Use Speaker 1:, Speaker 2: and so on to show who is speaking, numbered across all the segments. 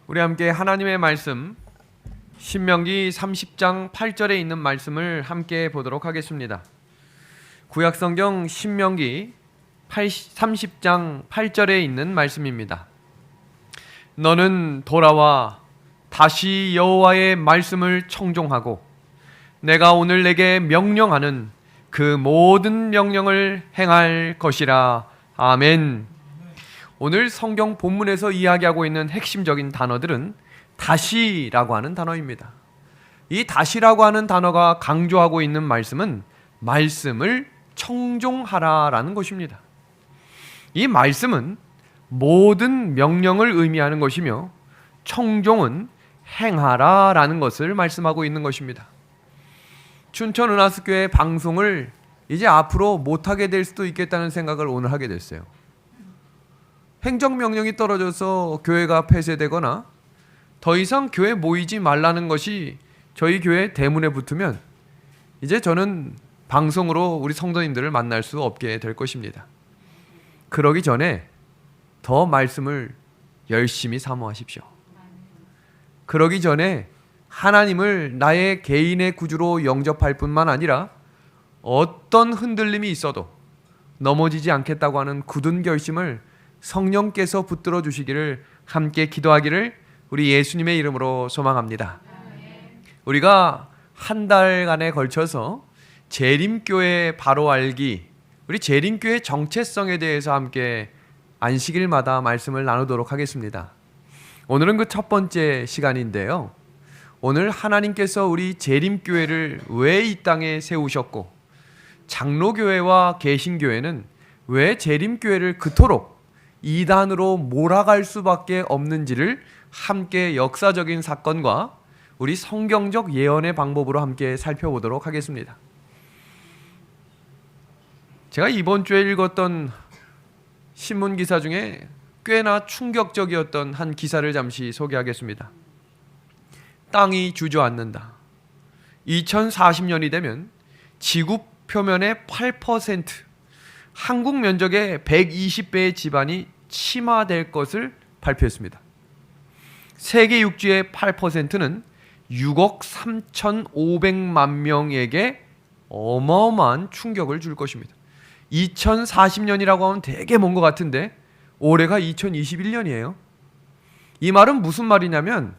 Speaker 1: 우리 함께 하나님의 말씀 신명기 30장 8절에 있는 말씀을 함께 보도록 하겠습니다. 구약성경 신명기 30장 8절에 있는 말씀입니다. 너는 돌아와 다시 여호와의 말씀을 청종하고 내가 오늘 내게 명령하는 그 모든 명령을 행할 것이라. 아멘. 오늘 성경 본문에서 이야기하고 있는 핵심적인 단어들은 다시라고 하는 단어입니다. 이 다시라고 하는 단어가 강조하고 있는 말씀은 말씀을 청종하라라는 것입니다. 이 말씀은 모든 명령을 의미하는 것이며 청종은 행하라라는 것을 말씀하고 있는 것입니다. 춘천은하수교회 방송을 이제 앞으로 못하게 될 수도 있겠다는 생각을 오늘 하게 됐어요. 행정명령이 떨어져서 교회가 폐쇄되거나 더 이상 교회 모이지 말라는 것이 저희 교회 대문에 붙으면 이제 저는 방송으로 우리 성도님들을 만날 수 없게 될 것입니다. 그러기 전에 더 말씀을 열심히 사모하십시오. 그러기 전에 하나님을 나의 개인의 구주로 영접할 뿐만 아니라 어떤 흔들림이 있어도 넘어지지 않겠다고 하는 굳은 결심을 성령께서 붙들어 주시기를 함께 기도하기를 우리 예수님의 이름으로 소망합니다. 우리가 한 달간에 걸쳐서 재림교회 바로 알기, 우리 재림교회 정체성에 대해서 함께 안식일마다 말씀을 나누도록 하겠습니다. 오늘은 그 첫 번째 시간인데요. 오늘 하나님께서 우리 재림교회를 왜 이 땅에 세우셨고 장로교회와 개신교회는 왜 재림교회를 그토록 이단으로 몰아갈 수밖에 없는지를 함께 역사적인 사건과 우리 성경적 예언의 방법으로 함께 살펴보도록 하겠습니다. 제가 이번 주에 읽었던 신문 기사 중에 꽤나 충격적이었던 한 기사를 잠시 소개하겠습니다. 땅이 주저앉는다. 2040년이 되면 지구 표면의 8%, 한국 면적의 120배의 지반이 침하될 것을 발표했습니다. 세계 육지의 8%는 6억 3,500만 명에게 어마어마한 충격을 줄 것입니다. 2040년이라고 하면 되게 먼 것 같은데 올해가 2021년이에요. 이 말은 무슨 말이냐면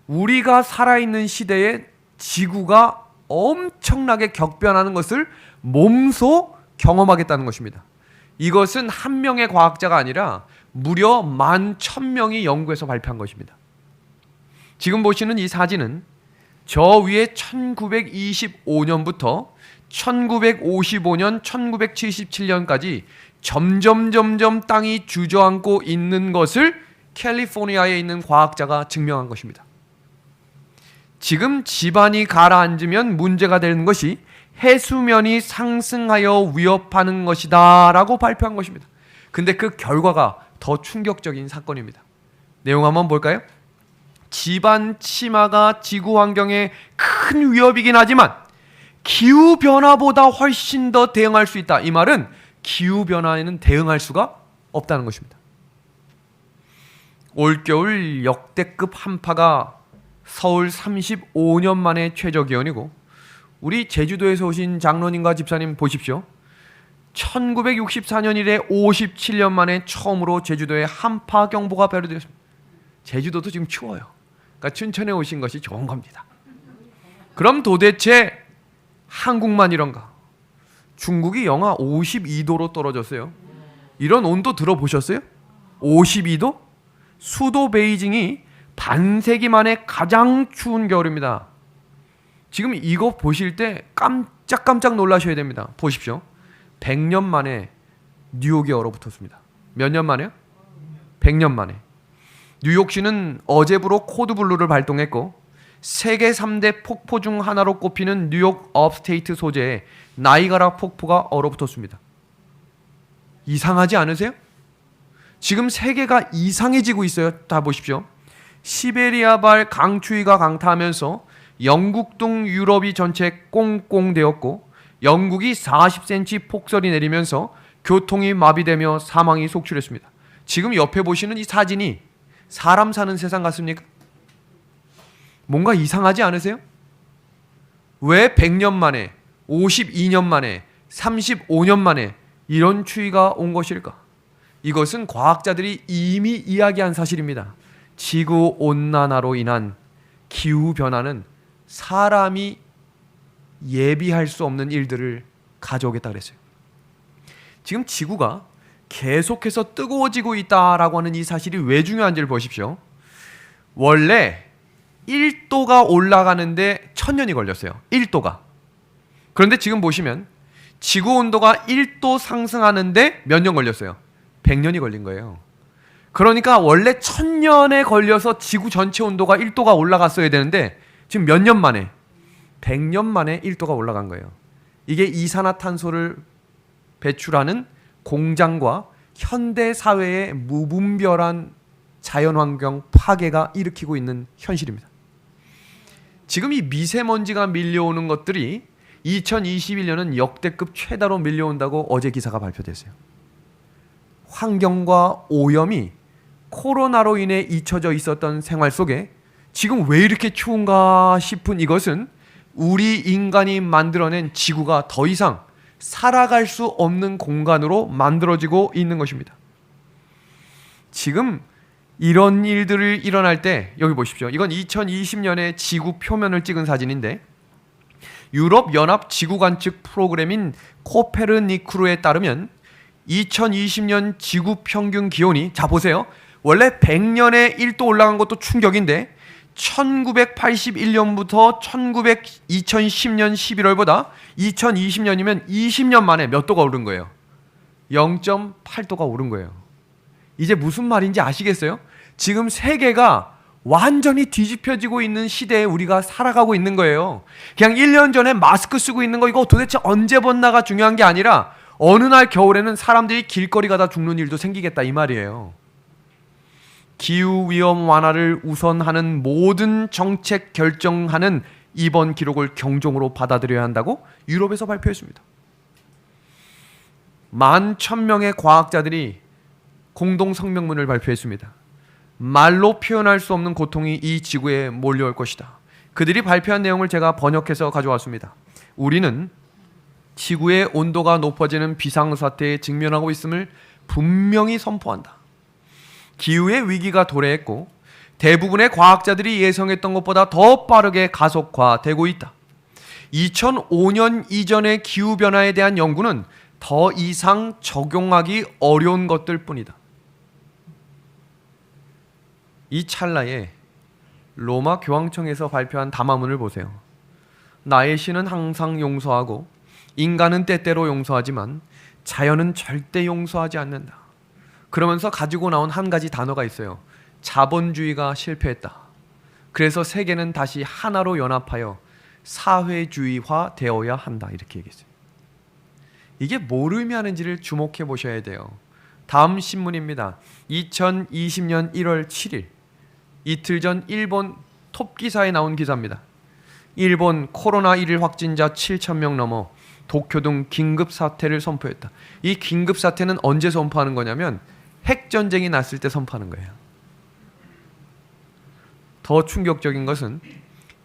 Speaker 1: 우리가 살아있는 시대에 지구가 엄청나게 격변하는 것을 몸소 경험하겠다는 것입니다. 이것은 한 명의 과학자가 아니라 무려 11,000명이 연구해서 발표한 것입니다. 지금 보시는 이 사진은 저 위에 1925년부터 1955년, 1977년까지 점점 땅이 주저앉고 있는 것을 캘리포니아에 있는 과학자가 증명한 것입니다. 지금 지반이 가라앉으면 문제가 되는 것이 해수면이 상승하여 위협하는 것이다 라고 발표한 것입니다. 근데 그 결과가 더 충격적인 사건입니다. 내용 한번 볼까요? 지반 침하가 지구 환경에 큰 위협이긴 하지만 기후변화보다 훨씬 더 대응할 수 있다. 이 말은 기후변화에는 대응할 수가 없다는 것입니다. 올겨울 역대급 한파가 서울 35년 만에 최저기온이고 우리 제주도에서 오신 장로님과 집사님 보십시오. 1964년 이래 57년 만에 처음으로 제주도에 한파경보가 발효되었습니다. 제주도도 지금 추워요. 그러니까 춘천에 오신 것이 좋은 겁니다. 그럼 도대체 한국만 이런가? 중국이 영하 52도로 떨어졌어요. 이런 온도 들어보셨어요? 52도? 수도 베이징이 반세기 만에 가장 추운 겨울입니다. 지금 이거 보실 때 깜짝 놀라셔야 됩니다. 보십시오. 100년 만에 뉴욕이 얼어붙었습니다. 몇 년 만에요? 100년 만에. 뉴욕시는 어제부로 코드블루를 발동했고 세계 3대 폭포 중 하나로 꼽히는 뉴욕 업스테이트 소재의 나이가라 폭포가 얼어붙었습니다. 이상하지 않으세요? 지금 세계가 이상해지고 있어요. 다 보십시오. 시베리아발 강추위가 강타하면서 영국 등 유럽이 전체 꽁꽁되었고 영국이 40cm 폭설이 내리면서 교통이 마비되며 사망이 속출했습니다. 지금 옆에 보시는 이 사진이 사람 사는 세상 같습니까? 뭔가 이상하지 않으세요? 왜 100년 만에, 52년 만에, 35년 만에 이런 추위가 온 것일까? 이것은 과학자들이 이미 이야기한 사실입니다. 지구온난화로 인한 기후변화는 사람이 예비할 수 없는 일들을 가져오겠다 그랬어요. 지금 지구가 계속해서 뜨거워지고 있다라고 하는 이 사실이 왜 중요한지를 보십시오. 원래 1도가 올라가는데 1000년이 걸렸어요. 1도가. 그런데 지금 보시면 지구 온도가 1도 상승하는데 몇 년 걸렸어요? 100년이 걸린 거예요. 그러니까 원래 1000년에 걸려서 지구 전체 온도가 1도가 올라갔어야 되는데 지금 몇 년 만에? 100년 만에 1도가 올라간 거예요. 이게 이산화탄소를 배출하는 공장과 현대 사회의 무분별한 자연환경 파괴가 일으키고 있는 현실입니다. 지금 이 미세먼지가 밀려오는 것들이 2021년은 역대급 최다로 밀려온다고 어제 기사가 발표됐어요. 환경과 오염이 코로나로 인해 잊혀져 있었던 생활 속에 지금 왜 이렇게 추운가 싶은 이것은 우리 인간이 만들어낸 지구가 더 이상 살아갈 수 없는 공간으로 만들어지고 있는 것입니다. 지금 이런 일들을 일어날 때 여기 보십시오. 이건 2020년에 지구 표면을 찍은 사진인데 유럽 연합 지구 관측 프로그램인 코페르니쿠스에 따르면 2020년 지구 평균 기온이 자 보세요. 원래 100년에 1도 올라간 것도 충격인데 1981년부터 2010년 11월보다 2020년이면 20년 만에 몇 도가 오른 거예요? 0.8도가 오른 거예요. 이제 무슨 말인지 아시겠어요? 지금 세계가 완전히 뒤집혀지고 있는 시대에 우리가 살아가고 있는 거예요. 그냥 1년 전에 마스크 쓰고 있는 거 이거 도대체 언제 벗나가 중요한 게 아니라 어느 날 겨울에는 사람들이 길거리 가다 죽는 일도 생기겠다 이 말이에요. 기후위험 완화를 우선하는 모든 정책 결정하는 이번 기록을 경종으로 받아들여야 한다고 유럽에서 발표했습니다. 11,000명의 과학자들이 공동 성명문을 발표했습니다. 말로 표현할 수 없는 고통이 이 지구에 몰려올 것이다. 그들이 발표한 내용을 제가 번역해서 가져왔습니다. 우리는 지구의 온도가 높아지는 비상사태에 직면하고 있음을 분명히 선포한다. 기후의 위기가 도래했고 대부분의 과학자들이 예상했던 것보다 더 빠르게 가속화되고 있다. 2005년 이전의 기후변화에 대한 연구는 더 이상 적용하기 어려운 것들 뿐이다. 이 찰나에 로마 교황청에서 발표한 담화문을 보세요. 나의 신은 항상 용서하고 인간은 때때로 용서하지만 자연은 절대 용서하지 않는다. 그러면서 가지고 나온 한 가지 단어가 있어요. 자본주의가 실패했다. 그래서 세계는 다시 하나로 연합하여 사회주의화 되어야 한다. 이렇게 얘기했어요. 이게 뭘 의미하는지를 주목해 보셔야 돼요. 다음 신문입니다. 2020년 1월 7일 이틀 전 일본 톱기사에 나온 기사입니다. 일본 코로나1일 확진자 7,000명 넘어 도쿄 등 긴급사태를 선포했다. 이 긴급사태는 언제 선포하는 거냐면 핵전쟁이 났을 때 선포하는 거예요. 더 충격적인 것은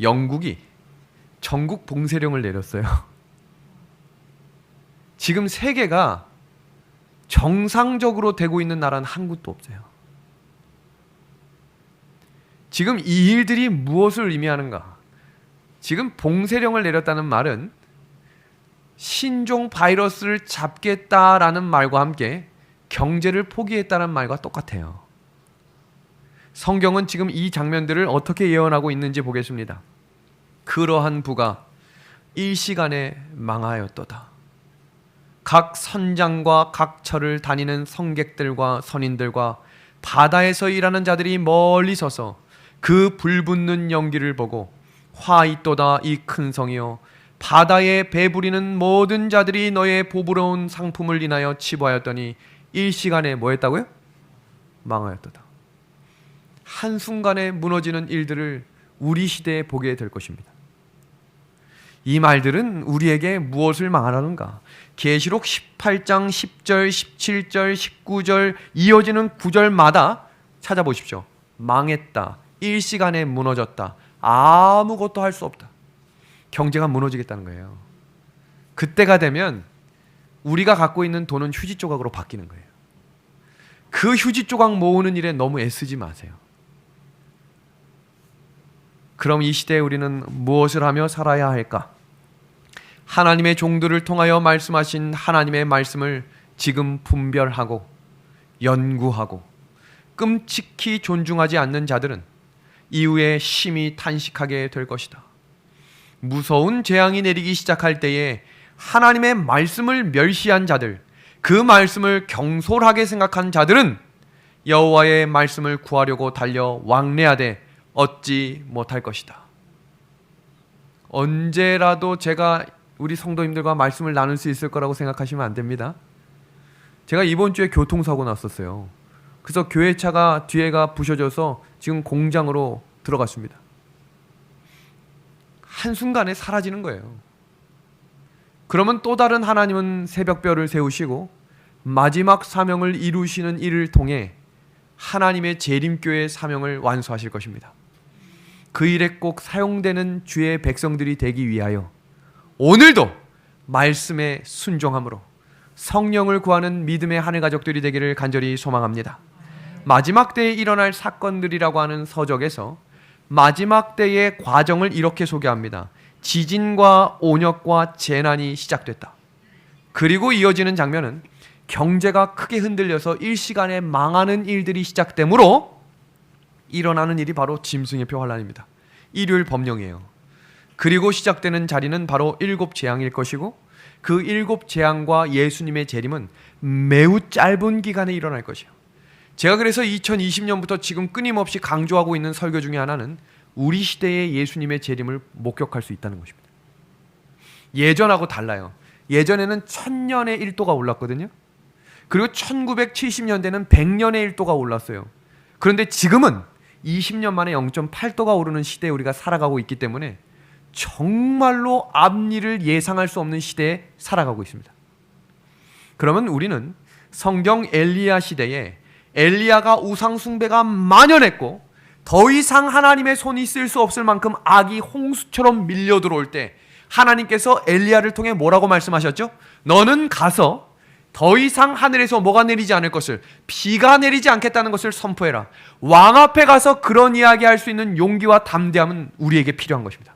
Speaker 1: 영국이 전국 봉쇄령을 내렸어요. 지금 세계가 정상적으로 되고 있는 나라는 한 곳도 없어요. 지금 이 일들이 무엇을 의미하는가? 지금 봉쇄령을 내렸다는 말은 신종 바이러스를 잡겠다라는 말과 함께 경제를 포기했다는 말과 똑같아요. 성경은 지금 이 장면들을 어떻게 예언하고 있는지 보겠습니다. 그러한 부가 일시간에 망하였도다. 각 선장과 각 처를 다니는 성객들과 선인들과 바다에서 일하는 자들이 멀리 서서 그 불붙는 연기를 보고 화 있도다 이 큰 성이여 바다에 배부리는 모든 자들이 너의 보부러운 상품을 인하여 치부하였더니 일시간에 뭐 했다고요? 망하였도다. 한순간에 무너지는 일들을 우리 시대에 보게 될 것입니다. 이 말들은 우리에게 무엇을 말하는가? 계시록 18장 10절, 17절, 19절 이어지는 구절마다 찾아보십시오. 망했다, 일시간에 무너졌다, 아무것도 할 수 없다, 경제가 무너지겠다는 거예요. 그때가 되면 우리가 갖고 있는 돈은 휴지 조각으로 바뀌는 거예요. 그 휴지 조각 모으는 일에 너무 애쓰지 마세요. 그럼 이 시대에 우리는 무엇을 하며 살아야 할까? 하나님의 종들을 통하여 말씀하신 하나님의 말씀을 지금 분별하고 연구하고 끔찍히 존중하지 않는 자들은 이후에 심히 탄식하게 될 것이다. 무서운 재앙이 내리기 시작할 때에 하나님의 말씀을 멸시한 자들, 그 말씀을 경솔하게 생각한 자들은 여호와의 말씀을 구하려고 달려 왕래하되 얻지 못할 것이다. 언제라도 제가 우리 성도님들과 말씀을 나눌 수 있을 거라고 생각하시면 안 됩니다. 제가 이번 주에 교통사고 났었어요. 그래서 교회차가 뒤에가 부셔져서 지금 공장으로 들어갔습니다. 한순간에 사라지는 거예요. 그러면 또 다른 하나님은 새벽별을 세우시고 마지막 사명을 이루시는 일을 통해 하나님의 재림교회의 사명을 완수하실 것입니다. 그 일에 꼭 사용되는 주의 백성들이 되기 위하여 오늘도 말씀에 순종함으로 성령을 구하는 믿음의 하늘 가족들이 되기를 간절히 소망합니다. 마지막 때에 일어날 사건들이라고 하는 서적에서 마지막 때의 과정을 이렇게 소개합니다. 지진과 온역과 재난이 시작됐다. 그리고 이어지는 장면은 경제가 크게 흔들려서 일시간에 망하는 일들이 시작되므로 일어나는 일이 바로 짐승의 표 환란입니다. 일요일 법령이에요. 그리고 시작되는 자리는 바로 7 재앙일 것이고 그 7 재앙과 예수님의 재림은 매우 짧은 기간에 일어날 것이에요. 제가 그래서 2020년부터 지금 끊임없이 강조하고 있는 설교 중에 하나는 우리 시대의 예수님의 재림을 목격할 수 있다는 것입니다. 예전하고 달라요. 예전에는 1000년의 1도가 올랐거든요. 그리고 1970년대는 100년의 1도가 올랐어요. 그런데 지금은 20년 만에 0.8도가 오르는 시대에 우리가 살아가고 있기 때문에 정말로 앞일을 예상할 수 없는 시대에 살아가고 있습니다. 그러면 우리는 성경 엘리야 시대에 엘리야가 우상 숭배가 만연했고 더 이상 하나님의 손이 쓸 수 없을 만큼 악이 홍수처럼 밀려 들어올 때 하나님께서 엘리야를 통해 뭐라고 말씀하셨죠? 너는 가서 더 이상 하늘에서 뭐가 내리지 않을 것을, 비가 내리지 않겠다는 것을 선포해라. 왕 앞에 가서 그런 이야기할 수 있는 용기와 담대함은 우리에게 필요한 것입니다.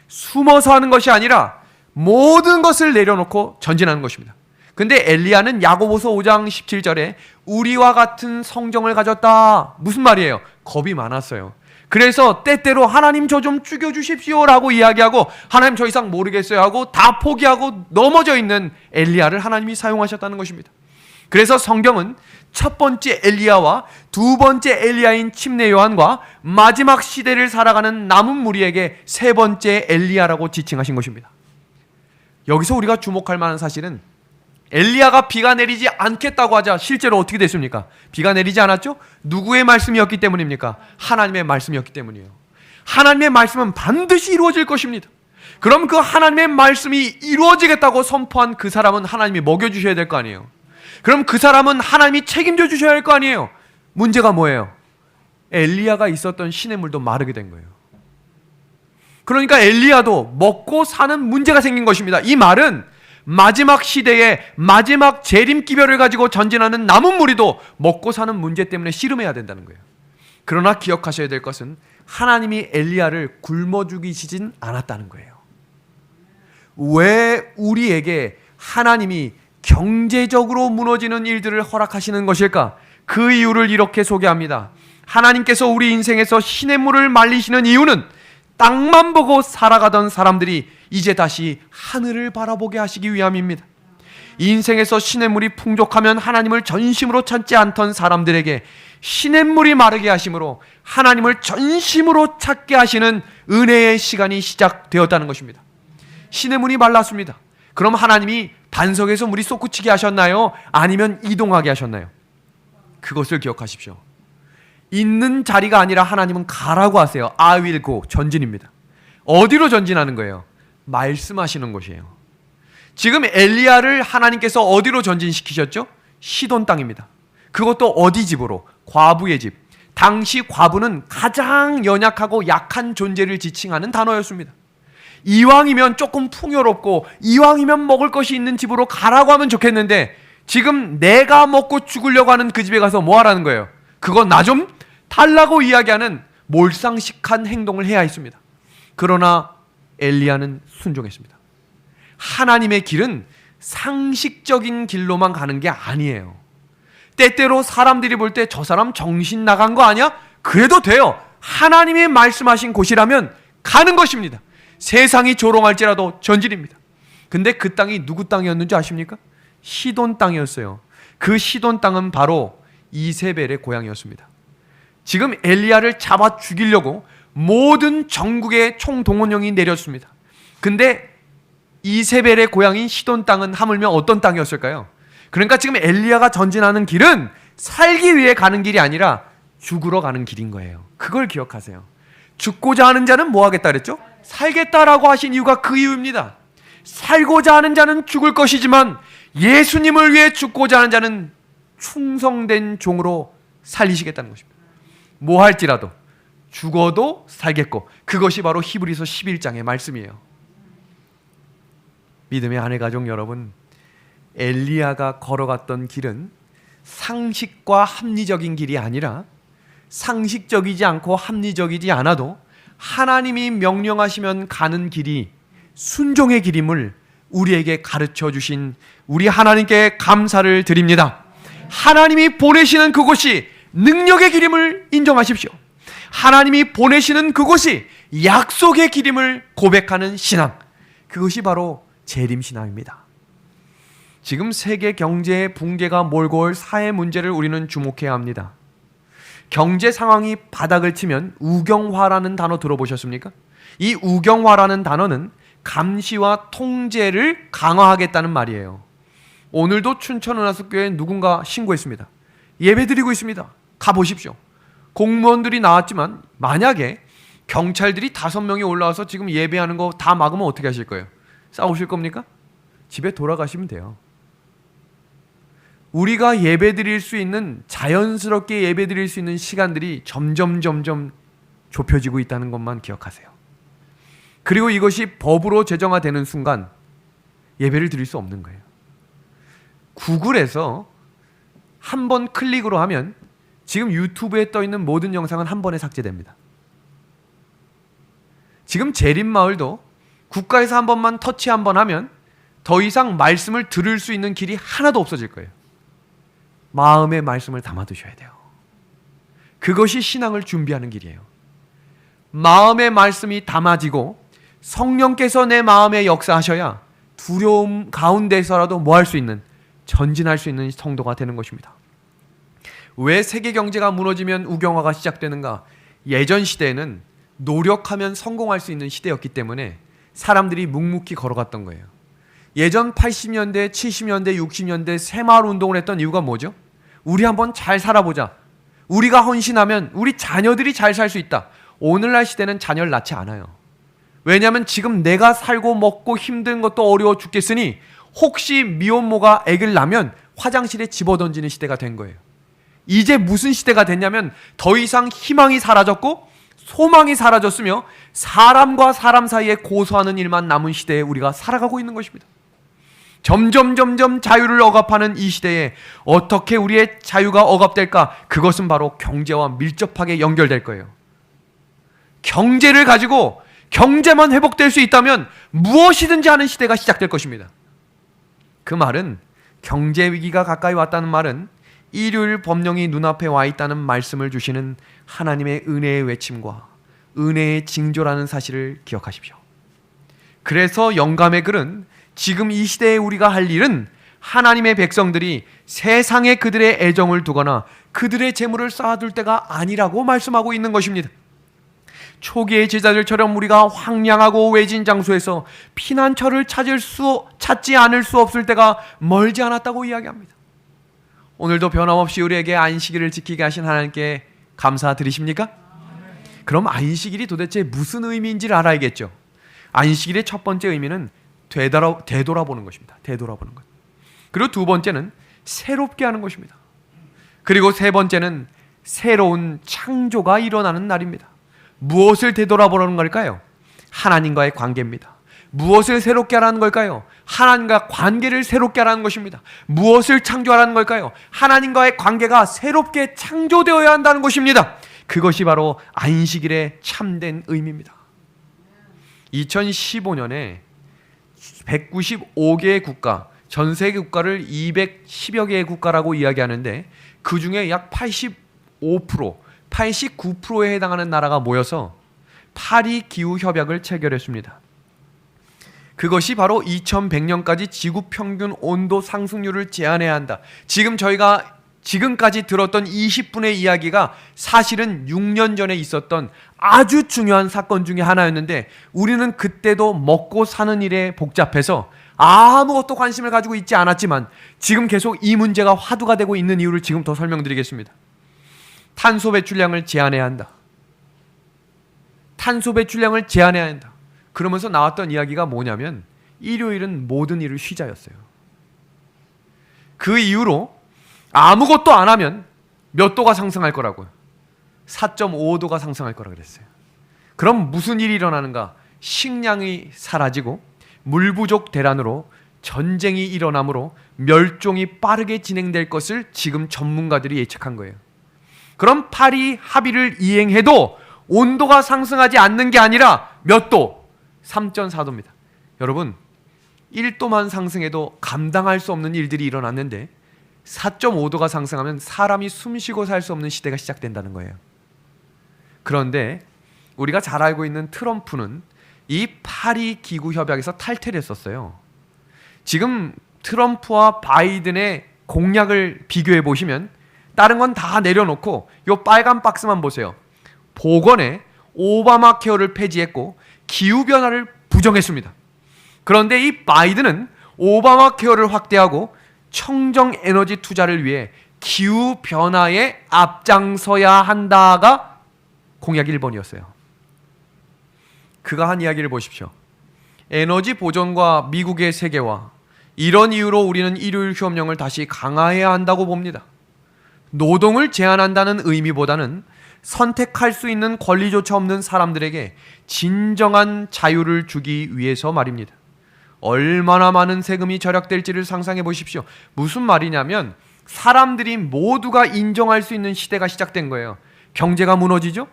Speaker 1: 숨어서 하는 것이 아니라 모든 것을 내려놓고 전진하는 것입니다. 근데 엘리야는 야고보서 5장 17절에 우리와 같은 성정을 가졌다. 무슨 말이에요? 겁이 많았어요. 그래서 때때로 하나님 저 좀 죽여주십시오 라고 이야기하고 하나님 저 이상 모르겠어요 하고 다 포기하고 넘어져 있는 엘리야를 하나님이 사용하셨다는 것입니다. 그래서 성경은 첫 번째 엘리야와 두 번째 엘리야인 침례 요한과 마지막 시대를 살아가는 남은 무리에게 세 번째 엘리야라고 지칭하신 것입니다. 여기서 우리가 주목할 만한 사실은 엘리야가 비가 내리지 않겠다고 하자 실제로 어떻게 됐습니까? 비가 내리지 않았죠? 누구의 말씀이었기 때문입니까? 하나님의 말씀이었기 때문이에요. 하나님의 말씀은 반드시 이루어질 것입니다. 그럼 그 하나님의 말씀이 이루어지겠다고 선포한 그 사람은 하나님이 먹여주셔야 될 거 아니에요. 그럼 그 사람은 하나님이 책임져 주셔야 할 거 아니에요. 문제가 뭐예요? 엘리야가 있었던 시냇물도 마르게 된 거예요. 그러니까 엘리야도 먹고 사는 문제가 생긴 것입니다. 이 말은 마지막 시대에 마지막 재림기별을 가지고 전진하는 남은 무리도 먹고 사는 문제 때문에 씨름해야 된다는 거예요. 그러나 기억하셔야 될 것은 하나님이 엘리야를 굶어 죽이시진 않았다는 거예요. 왜 우리에게 하나님이 경제적으로 무너지는 일들을 허락하시는 것일까? 그 이유를 이렇게 소개합니다. 하나님께서 우리 인생에서 시냇물을 말리시는 이유는 땅만 보고 살아가던 사람들이 이제 다시 하늘을 바라보게 하시기 위함입니다. 인생에서 시냇물이 풍족하면 하나님을 전심으로 찾지 않던 사람들에게 시냇물이 마르게 하심으로 하나님을 전심으로 찾게 하시는 은혜의 시간이 시작되었다는 것입니다. 시냇물이 말랐습니다. 그럼 하나님이 반석에서 물이 솟구치게 하셨나요? 아니면 이동하게 하셨나요? 그것을 기억하십시오. 있는 자리가 아니라 하나님은 가라고 하세요. I will go. 전진입니다. 어디로 전진하는 거예요? 말씀하시는 곳이에요. 지금 엘리야를 하나님께서 어디로 전진시키셨죠? 시돈 땅입니다. 그것도 어디 집으로? 과부의 집. 당시 과부는 가장 연약하고 약한 존재를 지칭하는 단어였습니다. 이왕이면 조금 풍요롭고 이왕이면 먹을 것이 있는 집으로 가라고 하면 좋겠는데 지금 내가 먹고 죽으려고 하는 그 집에 가서 뭐 하라는 거예요? 그거 나 좀 달라고 이야기하는 몰상식한 행동을 해야 했습니다. 그러나 엘리야는 순종했습니다. 하나님의 길은 상식적인 길로만 가는 게 아니에요. 때때로 사람들이 볼 때 저 사람 정신 나간 거 아니야? 그래도 돼요. 하나님이 말씀하신 곳이라면 가는 것입니다. 세상이 조롱할지라도 전진입니다. 근데 그 땅이 누구 땅이었는지 아십니까? 시돈 땅이었어요. 그 시돈 땅은 바로 이세벨의 고향이었습니다. 지금 엘리야를 잡아 죽이려고 모든 전국의 총동원령이 내렸습니다. 근데 이세벨의 고향인 시돈 땅은 하물며 어떤 땅이었을까요? 그러니까 지금 엘리야가 전진하는 길은 살기 위해 가는 길이 아니라 죽으러 가는 길인 거예요. 그걸 기억하세요. 죽고자 하는 자는 뭐 하겠다 그랬죠? 살겠다라고 하신 이유가 그 이유입니다. 살고자 하는 자는 죽을 것이지만 예수님을 위해 죽고자 하는 자는 충성된 종으로 살리시겠다는 것입니다. 뭐 할지라도 죽어도 살겠고, 그것이 바로 히브리서 11장의 말씀이에요. 믿음의 아내 가족 여러분, 엘리야가 걸어갔던 길은 상식과 합리적인 길이 아니라 상식적이지 않고 합리적이지 않아도 하나님이 명령하시면 가는 길이 순종의 길임을 우리에게 가르쳐 주신 우리 하나님께 감사를 드립니다. 하나님이 보내시는 그곳이 능력의 길임을 인정하십시오. 하나님이 보내시는 그곳이 약속의 길임을 고백하는 신앙, 그것이 바로 재림신앙입니다. 지금 세계 경제의 붕괴가 몰고 올 사회 문제를 우리는 주목해야 합니다. 경제 상황이 바닥을 치면 우경화라는 단어 들어보셨습니까? 이 우경화라는 단어는 감시와 통제를 강화하겠다는 말이에요. 오늘도 춘천은하수교회에 누군가 신고했습니다. 예배드리고 있습니다. 가보십시오. 공무원들이 나왔지만 만약에 경찰들이 5명이 올라와서 지금 예배하는 거 다 막으면 어떻게 하실 거예요? 싸우실 겁니까? 집에 돌아가시면 돼요. 우리가 예배드릴 수 있는, 자연스럽게 예배드릴 수 있는 시간들이 점점 좁혀지고 있다는 것만 기억하세요. 그리고 이것이 법으로 제정화되는 순간 예배를 드릴 수 없는 거예요. 구글에서 한 번 클릭으로 하면 지금 유튜브에 떠 있는 모든 영상은 한 번에 삭제됩니다. 지금 재림마을도 국가에서 한 번만 터치 한 번 하면 더 이상 말씀을 들을 수 있는 길이 하나도 없어질 거예요. 마음의 말씀을 담아두셔야 돼요. 그것이 신앙을 준비하는 길이에요. 마음의 말씀이 담아지고 성령께서 내 마음에 역사하셔야 두려움 가운데서라도 뭐 할 수 있는, 전진할 수 있는 성도가 되는 것입니다. 왜 세계 경제가 무너지면 우경화가 시작되는가? 예전 시대에는 노력하면 성공할 수 있는 시대였기 때문에 사람들이 묵묵히 걸어갔던 거예요. 예전 80년대, 70년대, 60년대 새마을 운동을 했던 이유가 뭐죠? 우리 한번 잘 살아보자. 우리가 헌신하면 우리 자녀들이 잘 살 수 있다. 오늘날 시대는 자녀를 낳지 않아요. 왜냐하면 지금 내가 살고 먹고 힘든 것도 어려워 죽겠으니 혹시 미혼모가 아기를 낳으면 화장실에 집어던지는 시대가 된 거예요. 이제 무슨 시대가 됐냐면 더 이상 희망이 사라졌고 소망이 사라졌으며 사람과 사람 사이에 고소하는 일만 남은 시대에 우리가 살아가고 있는 것입니다. 점점 자유를 억압하는 이 시대에 어떻게 우리의 자유가 억압될까? 그것은 바로 경제와 밀접하게 연결될 거예요. 경제를 가지고 경제만 회복될 수 있다면 무엇이든지 하는 시대가 시작될 것입니다. 그 말은, 경제 위기가 가까이 왔다는 말은 일요일 법령이 눈앞에 와 있다는 말씀을 주시는 하나님의 은혜의 외침과 은혜의 징조라는 사실을 기억하십시오. 그래서 영감의 글은 지금 이 시대에 우리가 할 일은 하나님의 백성들이 세상에 그들의 애정을 두거나 그들의 재물을 쌓아둘 때가 아니라고 말씀하고 있는 것입니다. 초기의 제자들처럼 우리가 황량하고 외진 장소에서 피난처를 찾지 않을 수 없을 때가 멀지 않았다고 이야기합니다. 오늘도 변함없이 우리에게 안식일을 지키게 하신 하나님께 감사드리십니까? 그럼 안식일이 도대체 무슨 의미인지를 알아야겠죠. 안식일의 첫 번째 의미는 되돌아보는 것입니다. 되돌아보는 것. 그리고 두 번째는 새롭게 하는 것입니다. 그리고 세 번째는 새로운 창조가 일어나는 날입니다. 무엇을 되돌아보는 걸까요? 하나님과의 관계입니다. 무엇을 새롭게 하라는 걸까요? 하나님과 관계를 새롭게 하라는 것입니다. 무엇을 창조하라는 걸까요? 하나님과의 관계가 새롭게 창조되어야 한다는 것입니다. 그것이 바로 안식일의 참된 의미입니다. 2015년에 195개의 국가, 전 세계 국가를 210여 개의 국가라고 이야기하는데 그 중에 약 85%, 89%에 해당하는 나라가 모여서 파리 기후협약을 체결했습니다. 그것이 바로 2100년까지 지구 평균 온도 상승률을 제한해야 한다. 지금 저희가 지금까지 들었던 20분의 이야기가 사실은 6년 전에 있었던 아주 중요한 사건 중에 하나였는데 우리는 그때도 먹고 사는 일에 복잡해서 아무것도 관심을 가지고 있지 않았지만 지금 계속 이 문제가 화두가 되고 있는 이유를 지금 더 설명드리겠습니다. 탄소 배출량을 제한해야 한다. 탄소 배출량을 제한해야 한다. 그러면서 나왔던 이야기가 뭐냐면 일요일은 모든 일을 쉬자였어요. 그 이후로 아무것도 안 하면 몇 도가 상승할 거라고요. 4.5도가 상승할 거라 그랬어요. 그럼 무슨 일이 일어나는가? 식량이 사라지고 물 부족 대란으로 전쟁이 일어나므로 멸종이 빠르게 진행될 것을 지금 전문가들이 예측한 거예요. 그럼 파리 합의를 이행해도 온도가 상승하지 않는 게 아니라 몇 도? 3.4도입니다. 여러분 1도만 상승해도 감당할 수 없는 일들이 일어났는데 4.5도가 상승하면 사람이 숨쉬고 살 수 없는 시대가 시작된다는 거예요. 그런데 우리가 잘 알고 있는 트럼프는 이 파리 기구 협약에서 탈퇴를 했었어요. 지금 트럼프와 바이든의 공약을 비교해 보시면 다른 건 다 내려놓고 이 빨간 박스만 보세요. 보건에 오바마 케어를 폐지했고 기후변화를 부정했습니다. 그런데 이 바이든은 오바마 케어를 확대하고 청정 에너지 투자를 위해 기후변화에 앞장서야 한다가 공약 1번이었어요. 그가 한 이야기를 보십시오. 에너지 보존과 미국의 세계화, 이런 이유로 우리는 일요일 휴업령을 다시 강화해야 한다고 봅니다. 노동을 제한한다는 의미보다는 선택할 수 있는 권리조차 없는 사람들에게 진정한 자유를 주기 위해서 말입니다. 얼마나 많은 세금이 절약될지를 상상해 보십시오. 무슨 말이냐면 사람들이 모두가 인정할 수 있는 시대가 시작된 거예요. 경제가 무너지죠?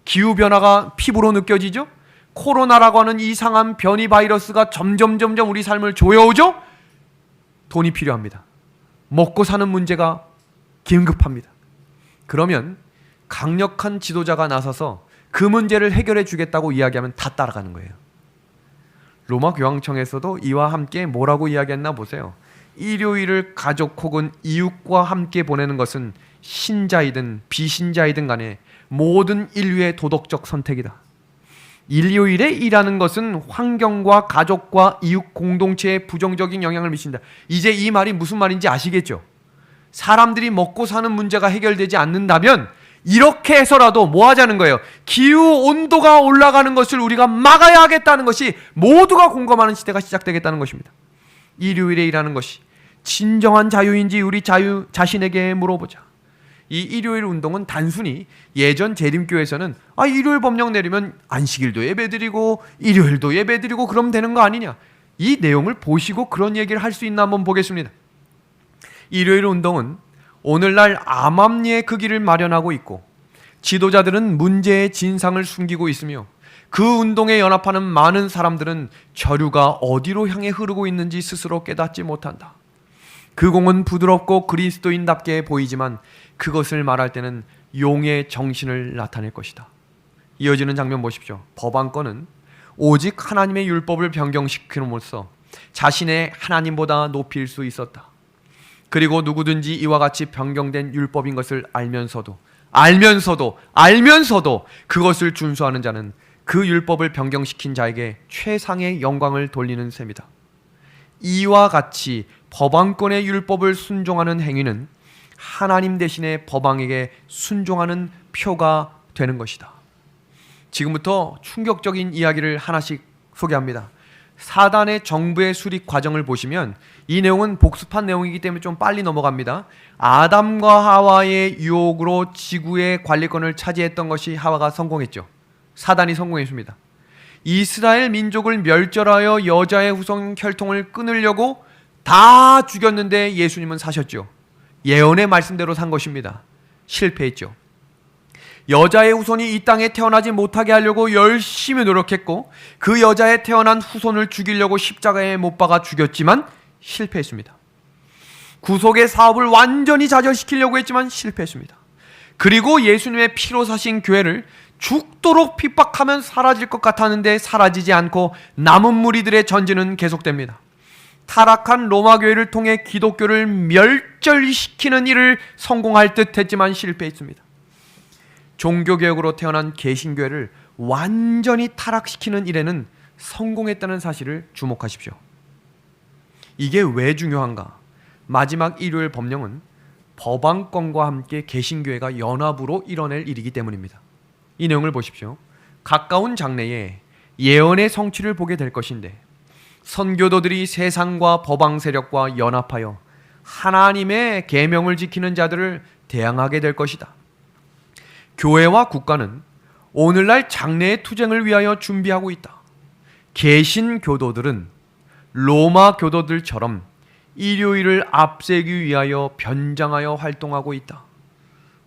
Speaker 1: 기후변화가 피부로 느껴지죠? 코로나라고 하는 이상한 변이 바이러스가 점점 우리 삶을 조여오죠? 돈이 필요합니다. 먹고 사는 문제가 긴급합니다. 그러면 강력한 지도자가 나서서 그 문제를 해결해 주겠다고 이야기하면 다 따라가는 거예요. 로마 교황청에서도 이와 함께 뭐라고 이야기했나 보세요. 일요일을 가족 혹은 이웃과 함께 보내는 것은 신자이든 비신자이든 간에 모든 인류의 도덕적 선택이다. 일요일에 일하는 것은 환경과 가족과 이웃 공동체에 부정적인 영향을 미친다. 이제 이 말이 무슨 말인지 아시겠죠? 사람들이 먹고 사는 문제가 해결되지 않는다면 이렇게 해서라도 뭐 하자는 거예요? 기후 온도가 올라가는 것을 우리가 막아야 하겠다는 것이 모두가 공감하는 시대가 시작되겠다는 것입니다. 일요일에 일하는 것이 진정한 자유인지 우리 자신에게 물어보자. 이 일요일 운동은 단순히 예전 재림교에서는 일요일 법령 내리면 안식일도 예배드리고 일요일도 예배드리고 그러면 되는 거 아니냐, 이 내용을 보시고 그런 얘기를 할 수 있나 한번 보겠습니다. 일요일 운동은 오늘날 암암리의 그 길을 마련하고 있고 지도자들은 문제의 진상을 숨기고 있으며 그 운동에 연합하는 많은 사람들은 저류가 어디로 향해 흐르고 있는지 스스로 깨닫지 못한다. 그 공은 부드럽고 그리스도인답게 보이지만 그것을 말할 때는 용의 정신을 나타낼 것이다. 이어지는 장면 보십시오. 법안권은 오직 하나님의 율법을 변경시킴으로써 자신의 하나님보다 높일 수 있었다. 그리고 누구든지 이와 같이 변경된 율법인 것을 알면서도 그것을 준수하는 자는 그 율법을 변경시킨 자에게 최상의 영광을 돌리는 셈이다. 이와 같이 법안권의 율법을 순종하는 행위는 하나님 대신에 법왕에게 순종하는 표가 되는 것이다. 지금부터 충격적인 이야기를 하나씩 소개합니다. 사단의 정부의 수립 과정을 보시면 이 내용은 복습한 내용이기 때문에 좀 빨리 넘어갑니다. 아담과 하와의 유혹으로 지구의 관리권을 차지했던 것이 하와가 성공했죠. 사단이 성공했습니다. 이스라엘 민족을 멸절하여 여자의 후손 혈통을 끊으려고 다 죽였는데 예수님은 사셨죠. 예언의 말씀대로 산 것입니다. 실패했죠. 여자의 후손이 이 땅에 태어나지 못하게 하려고 열심히 노력했고 그 여자의 태어난 후손을 죽이려고 십자가에 못 박아 죽였지만 실패했습니다. 구속의 사업을 완전히 좌절시키려고 했지만 실패했습니다. 그리고 예수님의 피로 사신 교회를 죽도록 핍박하면 사라질 것 같았는데 사라지지 않고 남은 무리들의 전진은 계속됩니다. 타락한 로마 교회를 통해 기독교를 멸절시키는 일을 성공할 듯 했지만 실패했습니다. 종교개혁으로 태어난 개신교회를 완전히 타락시키는 일에는 성공했다는 사실을 주목하십시오. 이게 왜 중요한가? 마지막 일요일 법령은 법왕권과 함께 개신교회가 연합으로 이뤄낼 일이기 때문입니다. 이 내용을 보십시오. 가까운 장래에 예언의 성취를 보게 될 것인데 선교도들이 세상과 법왕 세력과 연합하여 하나님의 계명을 지키는 자들을 대항하게 될 것이다. 교회와 국가는 오늘날 장래의 투쟁을 위하여 준비하고 있다. 개신교도들은 로마 교도들처럼 일요일을 앞세기 위하여 변장하여 활동하고 있다.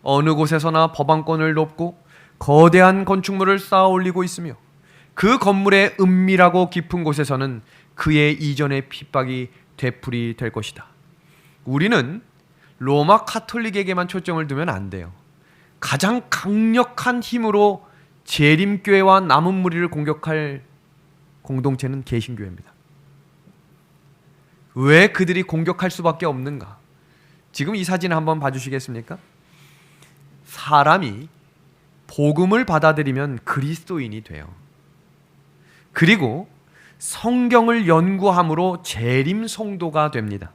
Speaker 1: 어느 곳에서나 법왕권을 높고 거대한 건축물을 쌓아 올리고 있으며 그 건물의 은밀하고 깊은 곳에서는 그의 이전의 핍박이 되풀이 될 것이다. 우리는 로마 카톨릭에게만 초점을 두면 안 돼요. 가장 강력한 힘으로 재림교회와 남은 무리를 공격할 공동체는 개신교회입니다. 왜 그들이 공격할 수밖에 없는가? 지금 이 사진을 한번 봐주시겠습니까? 사람이 복음을 받아들이면 그리스도인이 돼요. 그리고 성경을 연구함으로 재림 성도가 됩니다.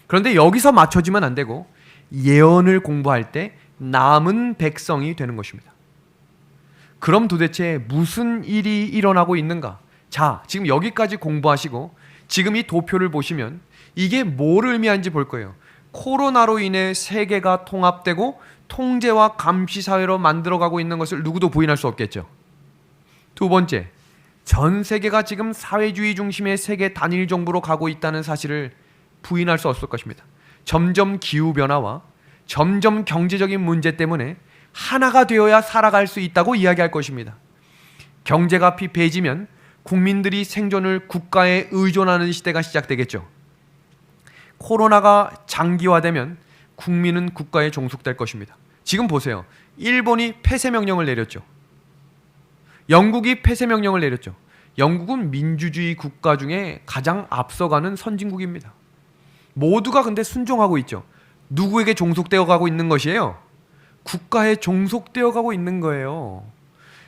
Speaker 1: 그런데 여기서 맞춰지면 안 되고 예언을 공부할 때 남은 백성이 되는 것입니다. 그럼 도대체 무슨 일이 일어나고 있는가? 자, 지금 여기까지 공부하시고 지금 이 도표를 보시면 이게 뭘 의미하는지 볼 거예요. 코로나로 인해 세계가 통합되고 통제와 감시 사회로 만들어가고 있는 것을 누구도 부인할 수 없겠죠. 두 번째, 전 세계가 지금 사회주의 중심의 세계 단일 정부로 가고 있다는 사실을 부인할 수 없을 것입니다. 점점 기후변화와 점점 경제적인 문제 때문에 하나가 되어야 살아갈 수 있다고 이야기할 것입니다. 경제가 피폐해지면 국민들이 생존을 국가에 의존하는 시대가 시작되겠죠. 코로나가 장기화되면 국민은 국가에 종속될 것입니다. 지금 보세요. 일본이 폐쇄명령을 내렸죠. 영국이 폐쇄명령을 내렸죠. 영국은 민주주의 국가 중에 가장 앞서가는 선진국입니다. 모두가 근데 순종하고 있죠. 누구에게 종속되어 가고 있는 것이에요? 국가에 종속되어 가고 있는 거예요.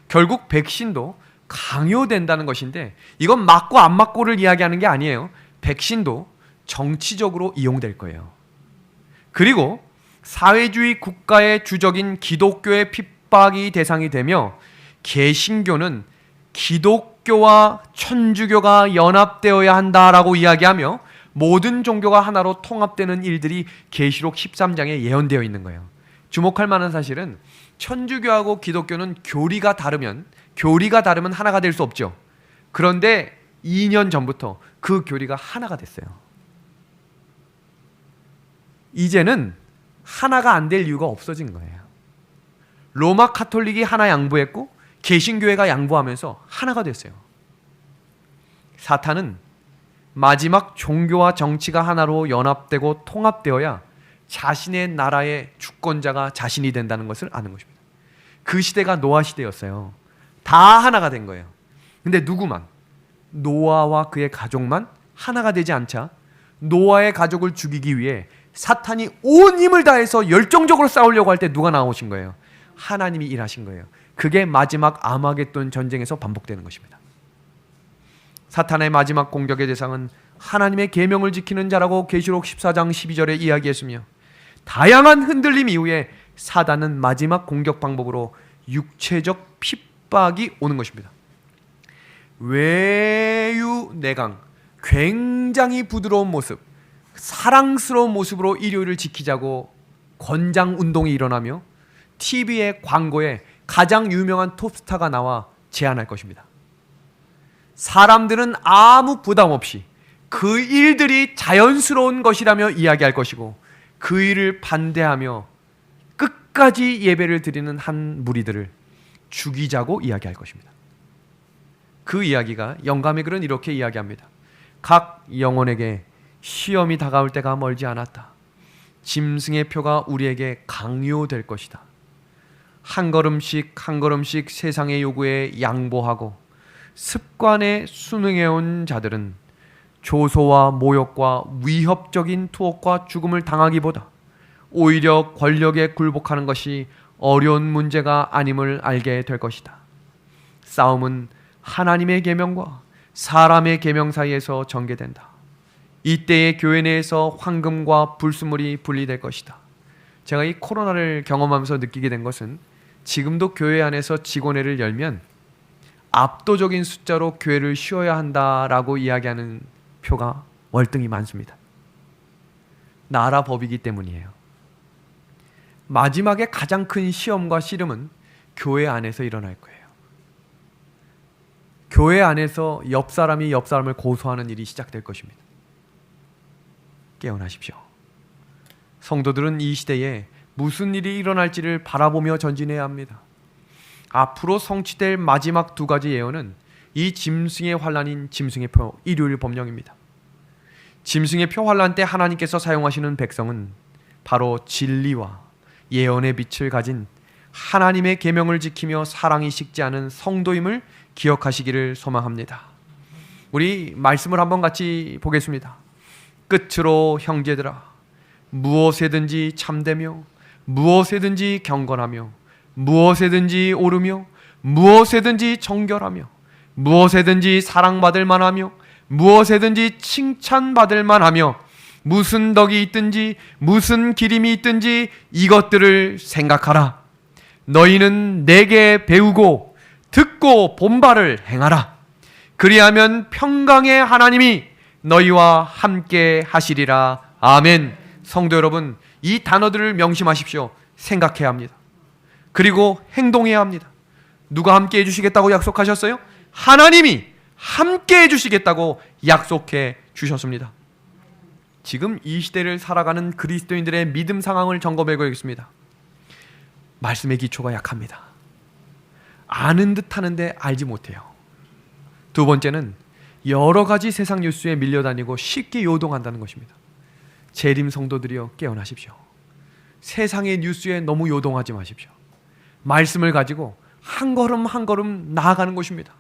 Speaker 1: 결국 백신도 강요된다는 것인데 이건 맞고 안 맞고를 이야기하는 게 아니에요. 백신도 정치적으로 이용될 거예요. 그리고 사회주의 국가의 주적인 기독교의 핍박이 대상이 되며 개신교는 기독교와 천주교가 연합되어야 한다라고 이야기하며 모든 종교가 하나로 통합되는 일들이 계시록 13장에 예언되어 있는 거예요. 주목할 만한 사실은 천주교하고 기독교는 교리가 다르면 하나가 될 수 없죠. 그런데 2년 전부터 그 교리가 하나가 됐어요. 이제는 하나가 안 될 이유가 없어진 거예요. 로마 카톨릭이 하나 양보했고 개신교회가 양보하면서 하나가 됐어요. 사탄은 마지막 종교와 정치가 하나로 연합되고 통합되어야 자신의 나라의 주권자가 자신이 된다는 것을 아는 것입니다. 그 시대가 노아 시대였어요. 다 하나가 된 거예요. 근데 누구만? 노아와 그의 가족만 하나가 되지 않자 노아의 가족을 죽이기 위해 사탄이 온 힘을 다해서 열정적으로 싸우려고 할 때 누가 나오신 거예요? 하나님이 일하신 거예요. 그게 마지막 아마겟돈 전쟁에서 반복되는 것입니다. 사탄의 마지막 공격의 대상은 하나님의 계명을 지키는 자라고 계시록 14장 12절에 이야기했으며 다양한 흔들림 이후에 사단은 마지막 공격 방법으로 육체적 핍박이 오는 것입니다. 외유내강, 굉장히 부드러운 모습, 사랑스러운 모습으로 일요일을 지키자고 권장 운동이 일어나며 TV의 광고에 가장 유명한 톱스타가 나와 제안할 것입니다. 사람들은 아무 부담 없이 그 일들이 자연스러운 것이라며 이야기할 것이고, 그 일을 반대하며 끝까지 예배를 드리는 한 무리들을 죽이자고 이야기할 것입니다. 그 이야기가 영감의 글은 이렇게 이야기합니다. 각 영혼에게 시험이 다가올 때가 멀지 않았다. 짐승의 표가 우리에게 강요될 것이다. 한 걸음씩 한 걸음씩 세상의 요구에 양보하고 습관에 순응해온 자들은 조소와 모욕과 위협적인 투옥과 죽음을 당하기보다 오히려 권력에 굴복하는 것이 어려운 문제가 아님을 알게 될 것이다. 싸움은 하나님의 계명과 사람의 계명 사이에서 전개된다. 이때의 교회 내에서 황금과 불순물이 분리될 것이다. 제가 이 코로나를 경험하면서 느끼게 된 것은, 지금도 교회 안에서 직원회를 열면 압도적인 숫자로 교회를 쉬어야 한다라고 이야기하는 표가 월등히 많습니다. 나라 법이기 때문이에요. 마지막에 가장 큰 시험과 씨름은 교회 안에서 일어날 거예요. 교회 안에서 옆 사람이 옆 사람을 고소하는 일이 시작될 것입니다. 깨어나십시오. 성도들은 이 시대에 무슨 일이 일어날지를 바라보며 전진해야 합니다. 앞으로 성취될 마지막 두 가지 예언은 이 짐승의 환란인 짐승의 표 일요일 법령입니다. 짐승의 표 환란 때 하나님께서 사용하시는 백성은 바로 진리와 예언의 빛을 가진 하나님의 계명을 지키며 사랑이 식지 않은 성도임을 기억하시기를 소망합니다. 우리 말씀을 한번 같이 보겠습니다. 끝으로 형제들아, 무엇에든지 참되며 무엇에든지 경건하며 무엇에든지 오르며 무엇에든지 정결하며 무엇에든지 사랑받을 만하며 무엇에든지 칭찬받을 만하며 무슨 덕이 있든지 무슨 기림이 있든지 이것들을 생각하라. 너희는 내게 배우고 듣고 본 바를 행하라. 그리하면 평강의 하나님이 너희와 함께 하시리라. 아멘. 성도 여러분, 이 단어들을 명심하십시오. 생각해야 합니다. 그리고 행동해야 합니다. 누가 함께 해주시겠다고 약속하셨어요? 하나님이 함께 해주시겠다고 약속해 주셨습니다. 지금 이 시대를 살아가는 그리스도인들의 믿음 상황을 점검해 보겠습니다. 말씀의 기초가 약합니다. 아는 듯 하는데 알지 못해요. 두 번째는 여러 가지 세상 뉴스에 밀려다니고 쉽게 요동한다는 것입니다. 재림 성도들이여, 깨어나십시오. 세상의 뉴스에 너무 요동하지 마십시오. 말씀을 가지고 한 걸음 한 걸음 나아가는 것입니다.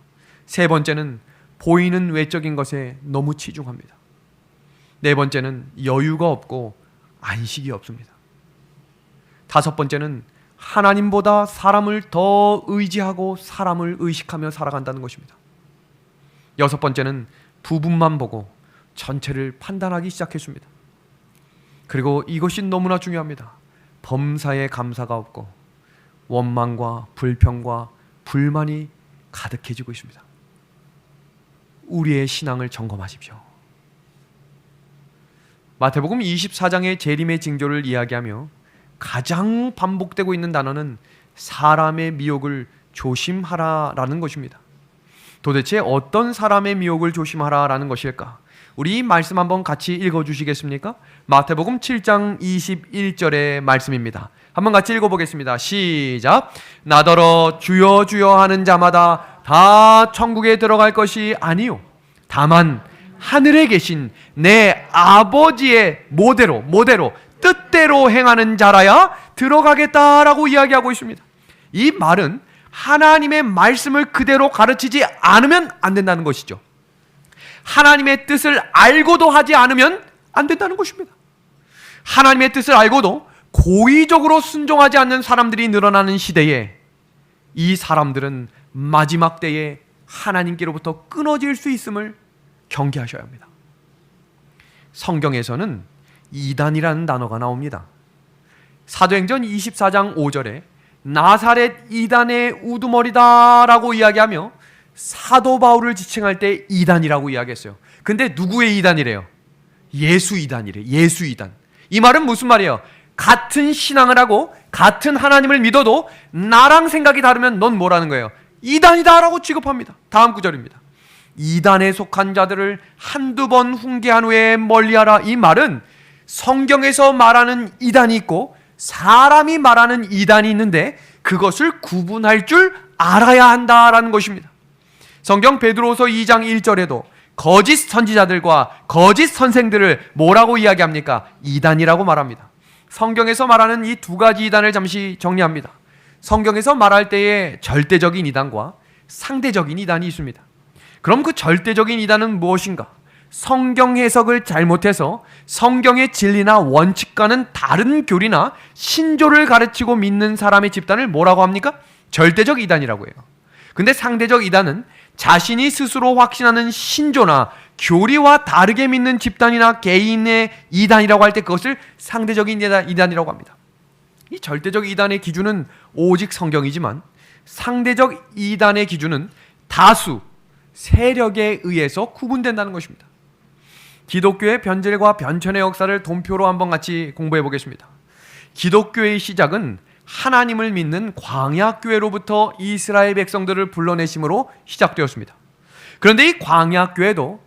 Speaker 1: 세 번째는 보이는 외적인 것에 너무 치중합니다. 네 번째는 여유가 없고 안식이 없습니다. 다섯 번째는 하나님보다 사람을 더 의지하고 사람을 의식하며 살아간다는 것입니다. 여섯 번째는 부분만 보고 전체를 판단하기 시작했습니다. 그리고 이것이 너무나 중요합니다. 범사에 감사가 없고 원망과 불평과 불만이 가득해지고 있습니다. 우리의 신앙을 점검하십시오. 마태복음 24장의 재림의 징조를 이야기하며 가장 반복되고 있는 단어는 사람의 미혹을 조심하라라는 것입니다. 도대체 어떤 사람의 미혹을 조심하라라는 것일까? 우리 이 말씀 한번 같이 읽어주시겠습니까? 마태복음 7장 21절의 말씀입니다. 한번 같이 읽어보겠습니다. 시작. 나더러 주여 주여 하는 자마다 다 천국에 들어갈 것이 아니요 다만 하늘에 계신 내 아버지의 모대로 뜻대로 행하는 자라야 들어가겠다라고 이야기하고 있습니다. 이 말은 하나님의 말씀을 그대로 가르치지 않으면 안 된다는 것이죠. 하나님의 뜻을 알고도 하지 않으면 안 된다는 것입니다. 하나님의 뜻을 알고도 고의적으로 순종하지 않는 사람들이 늘어나는 시대에 이 사람들은 마지막 때에 하나님께로부터 끊어질 수 있음을 경계하셔야 합니다. 성경에서는 이단이라는 단어가 나옵니다. 사도행전 24장 5절에 나사렛 이단의 우두머리다라고 이야기하며 사도 바울을 지칭할 때 이단이라고 이야기했어요. 근데 누구의 이단이래요? 예수 이단이래. 예수 이단. 이 말은 무슨 말이에요? 같은 신앙을 하고 같은 하나님을 믿어도 나랑 생각이 다르면 넌 뭐라는 거예요? 이단이다 라고 취급합니다. 다음 구절입니다. 이단에 속한 자들을 한두 번 훈계한 후에 멀리하라. 이 말은 성경에서 말하는 이단이 있고 사람이 말하는 이단이 있는데 그것을 구분할 줄 알아야 한다라는 것입니다. 성경 베드로서 2장 1절에도 거짓 선지자들과 거짓 선생들을 뭐라고 이야기합니까? 이단이라고 말합니다. 성경에서 말하는 이 두 가지 이단을 잠시 정리합니다. 성경에서 말할 때에 절대적인 이단과 상대적인 이단이 있습니다. 그럼 그 절대적인 이단은 무엇인가? 성경 해석을 잘못해서 성경의 진리나 원칙과는 다른 교리나 신조를 가르치고 믿는 사람의 집단을 뭐라고 합니까? 절대적 이단이라고 해요. 근데 상대적 이단은 자신이 스스로 확신하는 신조나 교리와 다르게 믿는 집단이나 개인의 이단이라고 할 때 그것을 상대적인 이단이라고 합니다. 이 절대적 이단의 기준은 오직 성경이지만 상대적 이단의 기준은 다수, 세력에 의해서 구분된다는 것입니다. 기독교의 변절과 변천의 역사를 돈표로 한번 같이 공부해 보겠습니다. 기독교의 시작은 하나님을 믿는 광야교회로부터 이스라엘 백성들을 불러내심으로 시작되었습니다. 그런데 이 광야교회도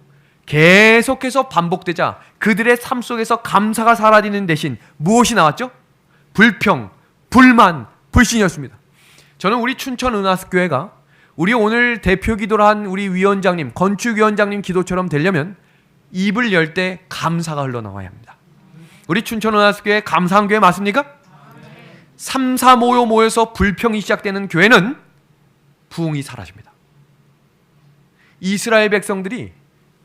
Speaker 1: 계속해서 반복되자 그들의 삶 속에서 감사가 사라지는 대신 무엇이 나왔죠? 불평, 불만, 불신이었습니다. 저는 우리 춘천은하스교회가 우리 오늘 대표 기도를 한 우리 위원장님, 건축위원장님 기도처럼 되려면 입을 열 때 감사가 흘러나와야 합니다. 우리 춘천은하스교회 감사한 교회 맞습니까? 3, 4 모여서 불평이 시작되는 교회는 부흥이 사라집니다. 이스라엘 백성들이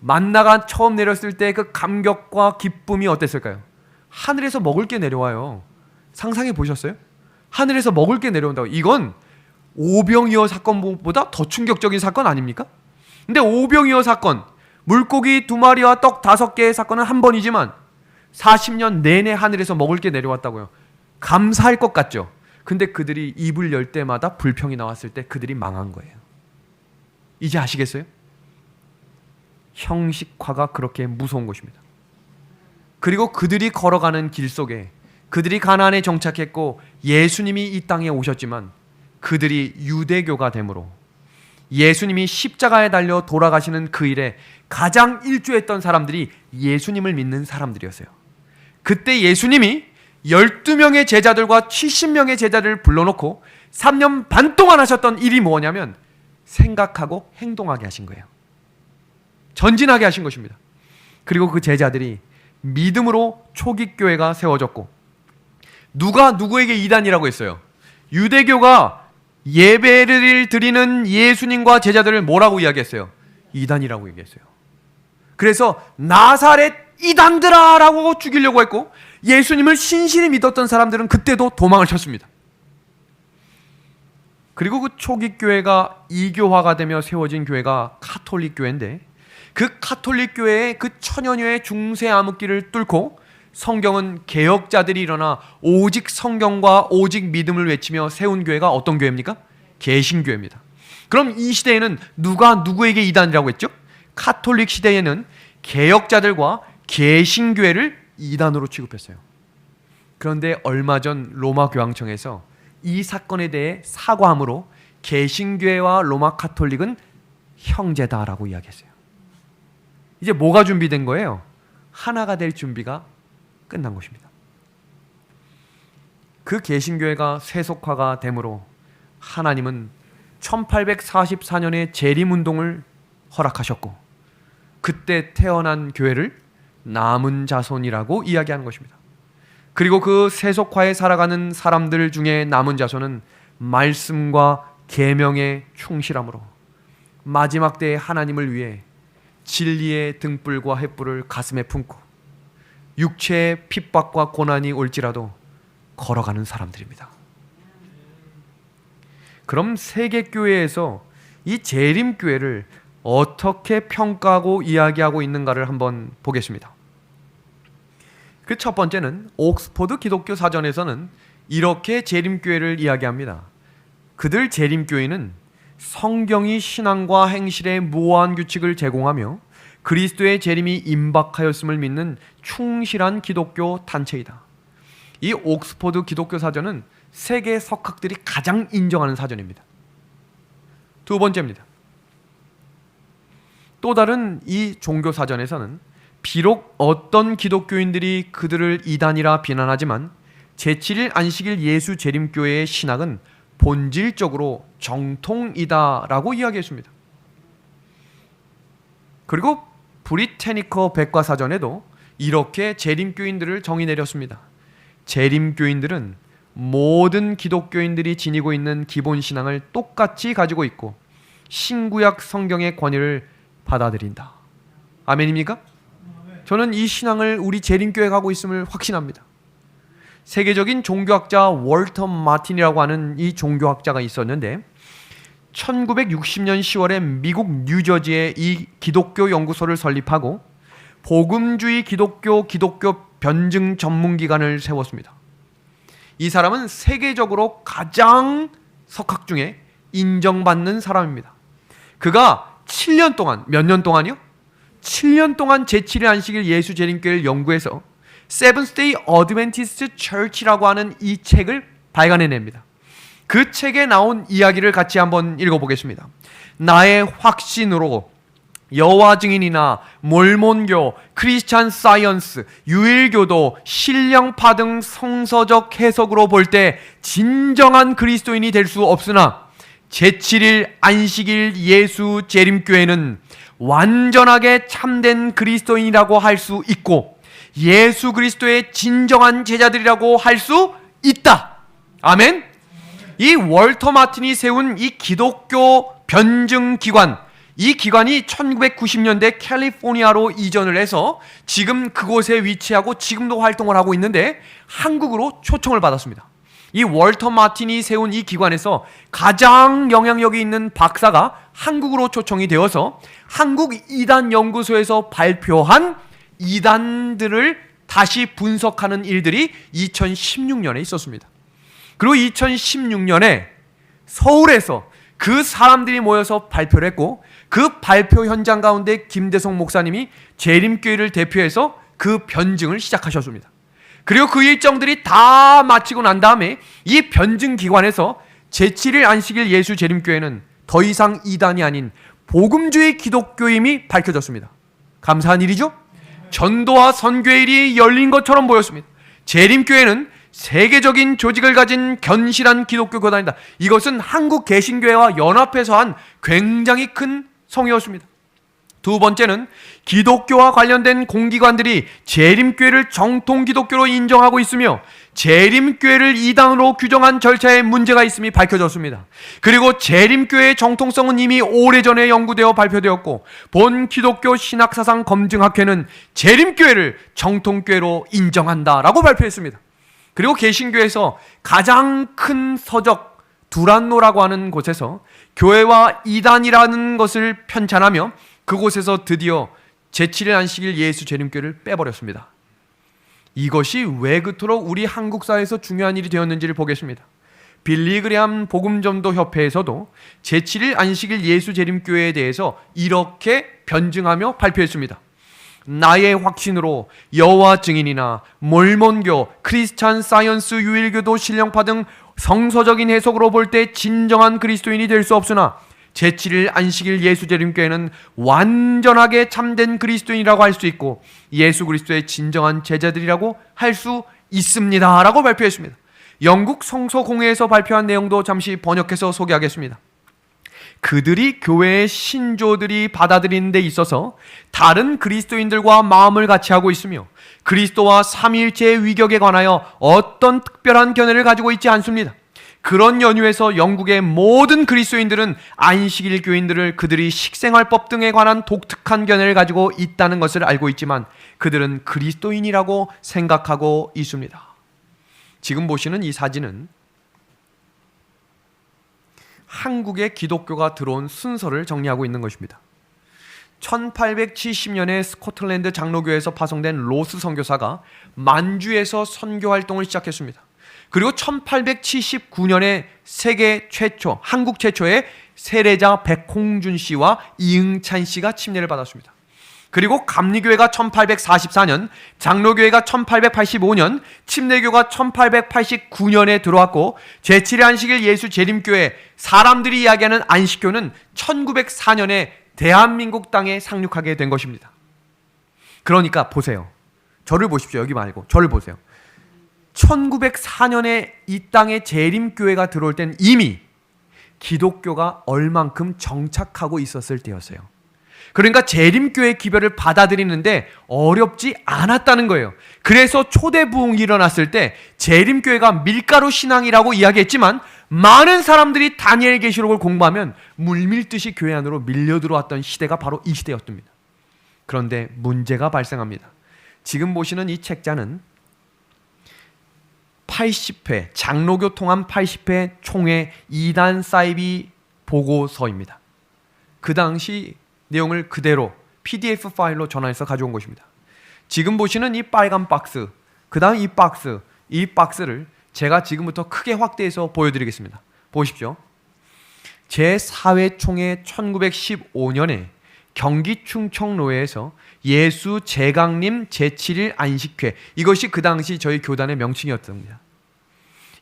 Speaker 1: 만나가 처음 내렸을 때 그 감격과 기쁨이 어땠을까요? 하늘에서 먹을 게 내려와요. 상상해 보셨어요? 하늘에서 먹을 게 내려온다고. 이건 오병이어 사건보다 더 충격적인 사건 아닙니까? 근데 오병이어 사건, 물고기 2마리와 떡 5개의 사건은 한 번이지만 40년 내내 하늘에서 먹을 게 내려왔다고요. 감사할 것 같죠? 근데 그들이 입을 열 때마다 불평이 나왔을 때 그들이 망한 거예요. 이제 아시겠어요? 형식화가 그렇게 무서운 것입니다. 그리고 그들이 걸어가는 길 속에 그들이 가나안에 정착했고 예수님이 이 땅에 오셨지만 그들이 유대교가 되므로 예수님이 십자가에 달려 돌아가시는 그 일에 가장 일조했던 사람들이 예수님을 믿는 사람들이었어요. 그때 예수님이 12명의 제자들과 70명의 제자들을 불러놓고 3년 반 동안 하셨던 일이 뭐냐면 생각하고 행동하게 하신 거예요. 전진하게 하신 것입니다. 그리고 그 제자들이 믿음으로 초기 교회가 세워졌고 누가 누구에게 이단이라고 했어요? 유대교가 예배를 드리는 예수님과 제자들을 뭐라고 이야기했어요? 이단이라고 얘기했어요. 그래서 나사렛 이단들아 라고 죽이려고 했고 예수님을 신실히 믿었던 사람들은 그때도 도망을 쳤습니다. 그리고 그 초기 교회가 이교화가 되며 세워진 교회가 카톨릭 교회인데 그 카톨릭 교회의 그 천여녀의 중세 암흑기를 뚫고 성경은 개혁자들이 일어나 오직 성경과 오직 믿음을 외치며 세운 교회가 어떤 교회입니까? 개신교회입니다. 그럼 이 시대에는 누가 누구에게 이단이라고 했죠? 카톨릭 시대에는 개혁자들과 개신교회를 이단으로 취급했어요. 그런데 얼마 전 로마 교황청에서 이 사건에 대해 사과함으로 개신교회와 로마 카톨릭은 형제다라고 이야기했어요. 이제 뭐가 준비된 거예요? 하나가 될 준비가 끝난 것입니다. 그 개신교회가 세속화가 되므로 하나님은 1844년에 재림운동을 허락하셨고 그때 태어난 교회를 남은 자손이라고 이야기하는 것입니다. 그리고 그 세속화에 살아가는 사람들 중에 남은 자손은 말씀과 계명에 충실함으로 마지막 때에 하나님을 위해 진리의 등불과 횃불을 가슴에 품고 육체의 핍박과 고난이 올지라도 걸어가는 사람들입니다. 그럼 세계교회에서 이 재림교회를 어떻게 평가하고 이야기하고 있는가를 한번 보겠습니다. 그 첫 번째는 옥스퍼드 기독교 사전에서는 이렇게 재림교회를 이야기합니다. 그들 재림교회는 성경이 신앙과 행실의 무한 규칙을 제공하며 그리스도의 재림이 임박하였음을 믿는 충실한 기독교 단체이다. 이 옥스퍼드 기독교 사전은 세계 석학들이 가장 인정하는 사전입니다. 두 번째입니다. 또 다른 이 종교 사전에서는 비록 어떤 기독교인들이 그들을 이단이라 비난하지만 제7일 안식일 예수 재림교회의 신학은 본질적으로 정통이다라고 이야기했습니다. 그리고 브리테니커 백과사전에도 이렇게 재림교인들을 정의 내렸습니다. 재림교인들은 모든 기독교인들이 지니고 있는 기본 신앙을 똑같이 가지고 있고 신구약 성경의 권위를 받아들인다. 아멘입니까? 저는 이 신앙을 우리 재림교회에 가고 있음을 확신합니다. 세계적인 종교학자 월터 마틴이라고 하는 이 종교학자가 있었는데 1960년 10월에 미국 뉴저지에 이 기독교 연구소를 설립하고 복음주의 기독교 변증 전문기관을 세웠습니다. 이 사람은 세계적으로 가장 석학 중에 인정받는 사람입니다. 그가 7년 동안, 몇 년 동안이요? 7년 동안 제7일 안식일 예수 재림교회를 연구해서 Seventh Day Adventist Church라고 하는 이 책을 발간해냅니다. 그 책에 나온 이야기를 같이 한번 읽어보겠습니다. 나의 확신으로 여호와 증인이나 몰몬교, 크리스찬 사이언스, 유일교도, 신령파 등 성서적 해석으로 볼 때 진정한 그리스도인이 될 수 없으나 제7일 안식일 예수 재림교회는 완전하게 참된 그리스도인이라고 할 수 있고 예수 그리스도의 진정한 제자들이라고 할 수 있다. 아멘. 이 월터 마틴이 세운 이 기독교 변증기관, 이 기관이 1990년대 캘리포니아로 이전을 해서 지금 그곳에 위치하고 지금도 활동을 하고 있는데 한국으로 초청을 받았습니다. 이 월터 마틴이 세운 이 기관에서 가장 영향력이 있는 박사가 한국으로 초청이 되어서 한국 이단 연구소에서 발표한 이단들을 다시 분석하는 일들이 2016년에 있었습니다. 그리고 2016년에 서울에서 그 사람들이 모여서 발표를 했고 그 발표 현장 가운데 김대성 목사님이 재림교회를 대표해서 그 변증을 시작하셨습니다. 그리고 그 일정들이 다 마치고 난 다음에 이 변증기관에서 제7일 안식일 예수 재림교회는 더 이상 이단이 아닌 복음주의 기독교임이 밝혀졌습니다. 감사한 일이죠? 전도와 선교일이 열린 것처럼 보였습니다. 재림교회는 세계적인 조직을 가진 견실한 기독교 교단이다. 이것은 한국 개신교회와 연합해서 한 굉장히 큰 성이었습니다. 두 번째는 기독교와 관련된 공기관들이 재림교회를 정통 기독교로 인정하고 있으며 재림교회를 이단으로 규정한 절차에 문제가 있음이 밝혀졌습니다. 그리고 재림교회의 정통성은 이미 오래전에 연구되어 발표되었고 본 기독교 신학사상 검증학회는 재림교회를 정통교회로 인정한다라고 발표했습니다. 그리고 개신교에서 가장 큰 서적 두란노라고 하는 곳에서 교회와 이단이라는 것을 편찬하며 그곳에서 드디어 제7일 안식일 예수 재림교회를 빼버렸습니다. 이것이 왜 그토록 우리 한국 사회에서 중요한 일이 되었는지를 보겠습니다. 빌리그레암 복음전도 협회에서도 제7일 안식일 예수 재림교회에 대해서 이렇게 변증하며 발표했습니다. 나의 확신으로 여호와 증인이나 몰몬교, 크리스찬 사이언스, 유일교도, 신령파 등 성서적인 해석으로 볼 때 진정한 그리스도인이 될 수 없으나 제7일 안식일 예수 재림교회는 완전하게 참된 그리스도인이라고 할 수 있고 예수 그리스도의 진정한 제자들이라고 할 수 있습니다 라고 발표했습니다. 영국 성서공회에서 발표한 내용도 잠시 번역해서 소개하겠습니다. 그들이 교회의 신조들이 받아들이는 데 있어서 다른 그리스도인들과 마음을 같이 하고 있으며 그리스도와 삼위일체의 위격에 관하여 어떤 특별한 견해를 가지고 있지 않습니다. 그런 연유에서 영국의 모든 그리스도인들은 안식일 교인들을 그들이 식생활법 등에 관한 독특한 견해를 가지고 있다는 것을 알고 있지만 그들은 그리스도인이라고 생각하고 있습니다. 지금 보시는 이 사진은 한국의 기독교가 들어온 순서를 정리하고 있는 것입니다. 1870년에 스코틀랜드 장로교에서 파송된 로스 선교사가 만주에서 선교 활동을 시작했습니다. 그리고 1879년에 세계 최초, 한국 최초의 세례자 백홍준 씨와 이응찬 씨가 침례를 받았습니다. 그리고 감리교회가 1844년, 장로교회가 1885년, 침례교가 1889년에 들어왔고 제7의 안식일 예수 재림교회, 사람들이 이야기하는 안식교는 1904년에 대한민국 땅에 상륙하게 된 것입니다. 그러니까 보세요. 저를 보십시오. 여기 말고 저를 보세요. 1904년에 이 땅에 재림교회가 들어올 땐 이미 기독교가 얼만큼 정착하고 있었을 때였어요. 그러니까 재림교회 기별을 받아들이는데 어렵지 않았다는 거예요. 그래서 초대부흥이 일어났을 때 재림교회가 밀가루 신앙이라고 이야기했지만 많은 사람들이 다니엘 계시록을 공부하면 물밀듯이 교회 안으로 밀려들어왔던 시대가 바로 이 시대였습니다. 그런데 문제가 발생합니다. 지금 보시는 이 책자는 80회, 장로교 통합 80회 총회 2단 사이비 보고서입니다. 그 당시 내용을 그대로 PDF 파일로 전환해서 가져온 것입니다. 지금 보시는 이 빨간 박스, 그 다음 이 박스를 제가 지금부터 크게 확대해서 보여드리겠습니다. 보십시오. 제4회 총회 1915년에 경기 충청로회에서 예수 제강림 제7일 안식회, 이것이 그 당시 저희 교단의 명칭이었습니다.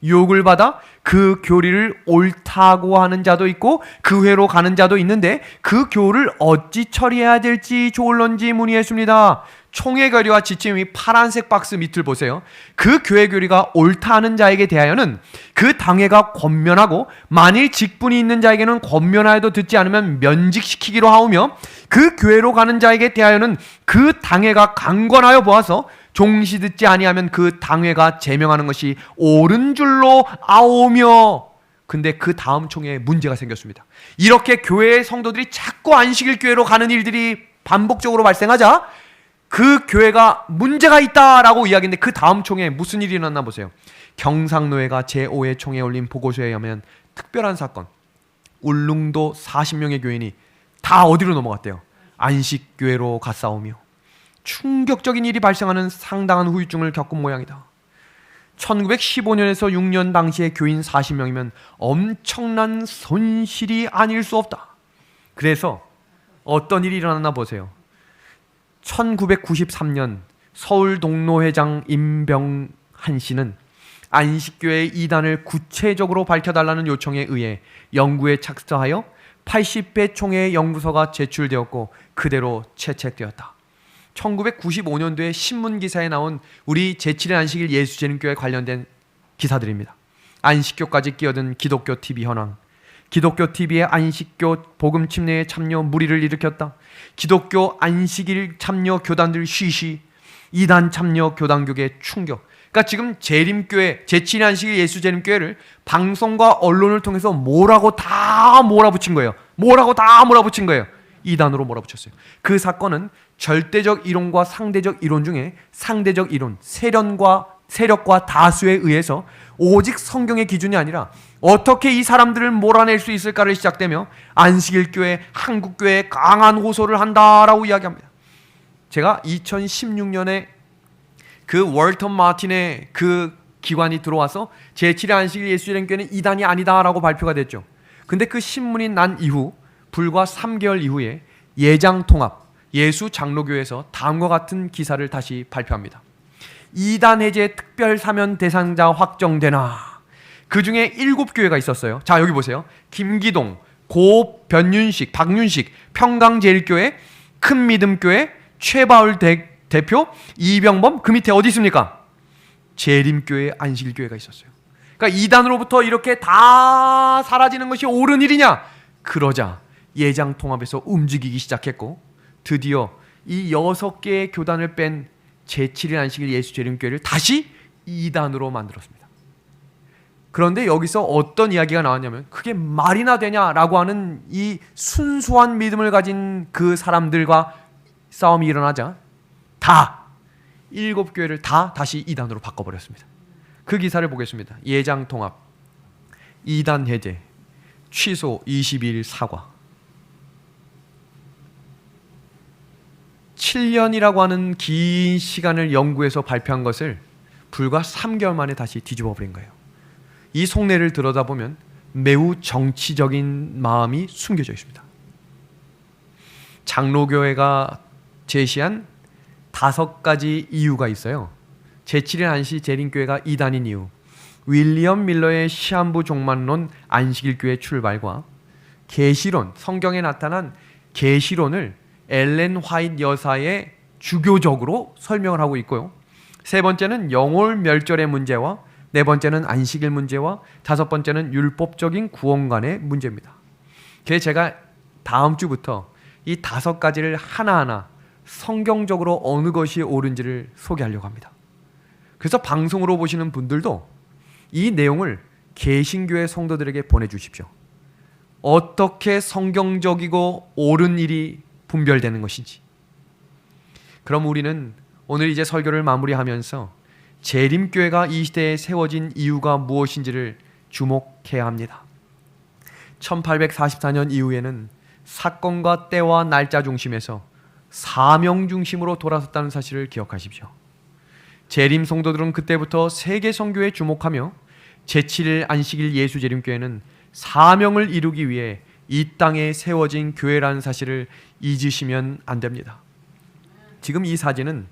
Speaker 1: 유혹을 받아 그 교리를 옳다고 하는 자도 있고 그 회로 가는 자도 있는데 그 교를 어찌 처리해야 될지 조울런지 문의했습니다. 총회 결의와 지침이 파란색 박스 밑을 보세요. 그 교회 교리가 옳다 하는 자에게 대하여는 그 당회가 권면하고 만일 직분이 있는 자에게는 권면하여도 듣지 않으면 면직시키기로 하오며 그 교회로 가는 자에게 대하여는 그 당회가 강권하여 보아서 종시 듣지 아니하면 그 당회가 제명하는 것이 옳은 줄로 아오며. 근데 그 다음 총회에 문제가 생겼습니다. 이렇게 교회의 성도들이 자꾸 안식일 교회로 가는 일들이 반복적으로 발생하자 그 교회가 문제가 있다라고 이야기했는데 그 다음 총회에 무슨 일이 일어났나 보세요. 경상노회가 제5회 총회에 올린 보고서에 의하면 특별한 사건, 울릉도 40명의 교인이 다 어디로 넘어갔대요? 안식교회로 갔사오며 충격적인 일이 발생하는 상당한 후유증을 겪은 모양이다. 1915년에서 6년 당시의 교인 40명이면 엄청난 손실이 아닐 수 없다. 그래서 어떤 일이 일어났나 보세요. 1993년 서울 동로회장 임병한 씨는 안식교회의 이단을 구체적으로 밝혀달라는 요청에 의해 연구에 착수하여 80회 총회의 연구서가 제출되었고 그대로 채택되었다. 1995년도에 신문기사에 나온 우리 제7일 안식일 예수재림교회 관련된 기사들입니다. 안식교까지 끼어든 기독교 TV 현황, 기독교 TV의 안식교 복음 침례에 참여 무리를 일으켰다. 기독교 안식일 참여 교단들 쉬쉬, 이단 참여 교단교계 충격. 그러니까 지금 재림교회, 제7일 안식일 예수재림교회를 방송과 언론을 통해서 뭐라고 다 몰아붙인 거예요. 이단으로 몰아붙였어요. 그 사건은 절대적 이론과 상대적 이론 중에 상대적 이론, 세력과 다수에 의해서 오직 성경의 기준이 아니라 어떻게 이 사람들을 몰아낼 수 있을까를 시작되며 안식일교회, 한국교회에 강한 호소를 한다라고 이야기합니다. 제가 2016년에 그 월턴 마틴의 그 기관이 들어와서 제7회 안식일 예수재림교회는 이단이 아니다라고 발표가 됐죠. 근데 그 신문이 난 이후 불과 3개월 이후에 예장통합 예수장로교회에서 다음과 같은 기사를 다시 발표합니다. 이단 해제 특별사면 대상자 확정되나. 그 중에 7교회가 있었어요. 자, 여기 보세요. 김기동, 고변윤식, 박윤식, 평강제일교회, 큰믿음교회, 최바울 대표, 이병범. 그 밑에 어디 있습니까? 재림교회, 안식일교회가 있었어요. 그러니까 이단으로부터 이렇게 다 사라지는 것이 옳은 일이냐? 그러자 예장통합에서 움직이기 시작했고 드디어 이 6개의 교단을 뺀 제7일 안식일 예수재림교회를 다시 이단으로 만들었습니다. 그런데 여기서 어떤 이야기가 나왔냐면 그게 말이나 되냐라고 하는 이 순수한 믿음을 가진 그 사람들과 싸움이 일어나자 다 7교회를 다 다시 이단으로 바꿔버렸습니다. 그 기사를 보겠습니다. 예장통합, 이단 해제, 취소 22일 사과. 7년이라고 하는 긴 시간을 연구해서 발표한 것을 불과 3개월 만에 다시 뒤집어 버린 거예요. 이 속내를 들여다보면 매우 정치적인 마음이 숨겨져 있습니다. 장로교회가 제시한 5가지 이유가 있어요. 제7일 안시 재림교회가 이단인 이유, 윌리엄 밀러의 시한부 종말론 안식일교회 출발과 계시론, 성경에 나타난 계시론을 엘렌 화이트 여사의 주교적으로 설명을 하고 있고요. 세 번째는 영혼 멸절의 문제와 네 번째는 안식일 문제와 다섯 번째는 율법적인 구원관의 문제입니다. 그래서 제가 다음 주부터 이 5가지를 하나하나 성경적으로 어느 것이 옳은지를 소개하려고 합니다. 그래서 방송으로 보시는 분들도 이 내용을 개신교회 성도들에게 보내주십시오. 어떻게 성경적이고 옳은 일이 분별되는 것인지. 그럼 우리는 오늘 이제 설교를 마무리하면서 재림교회가 이 시대에 세워진 이유가 무엇인지를 주목해야 합니다. 1844년 이후에는 사건과 때와 날짜 중심에서 사명 중심으로 돌아섰다는 사실을 기억하십시오. 재림 성도들은 그때부터 세계 선교에 주목하며 제7일 안식일 예수 재림교회는 사명을 이루기 위해 이 땅에 세워진 교회라는 사실을 잊으시면 안 됩니다. 지금 이 사진은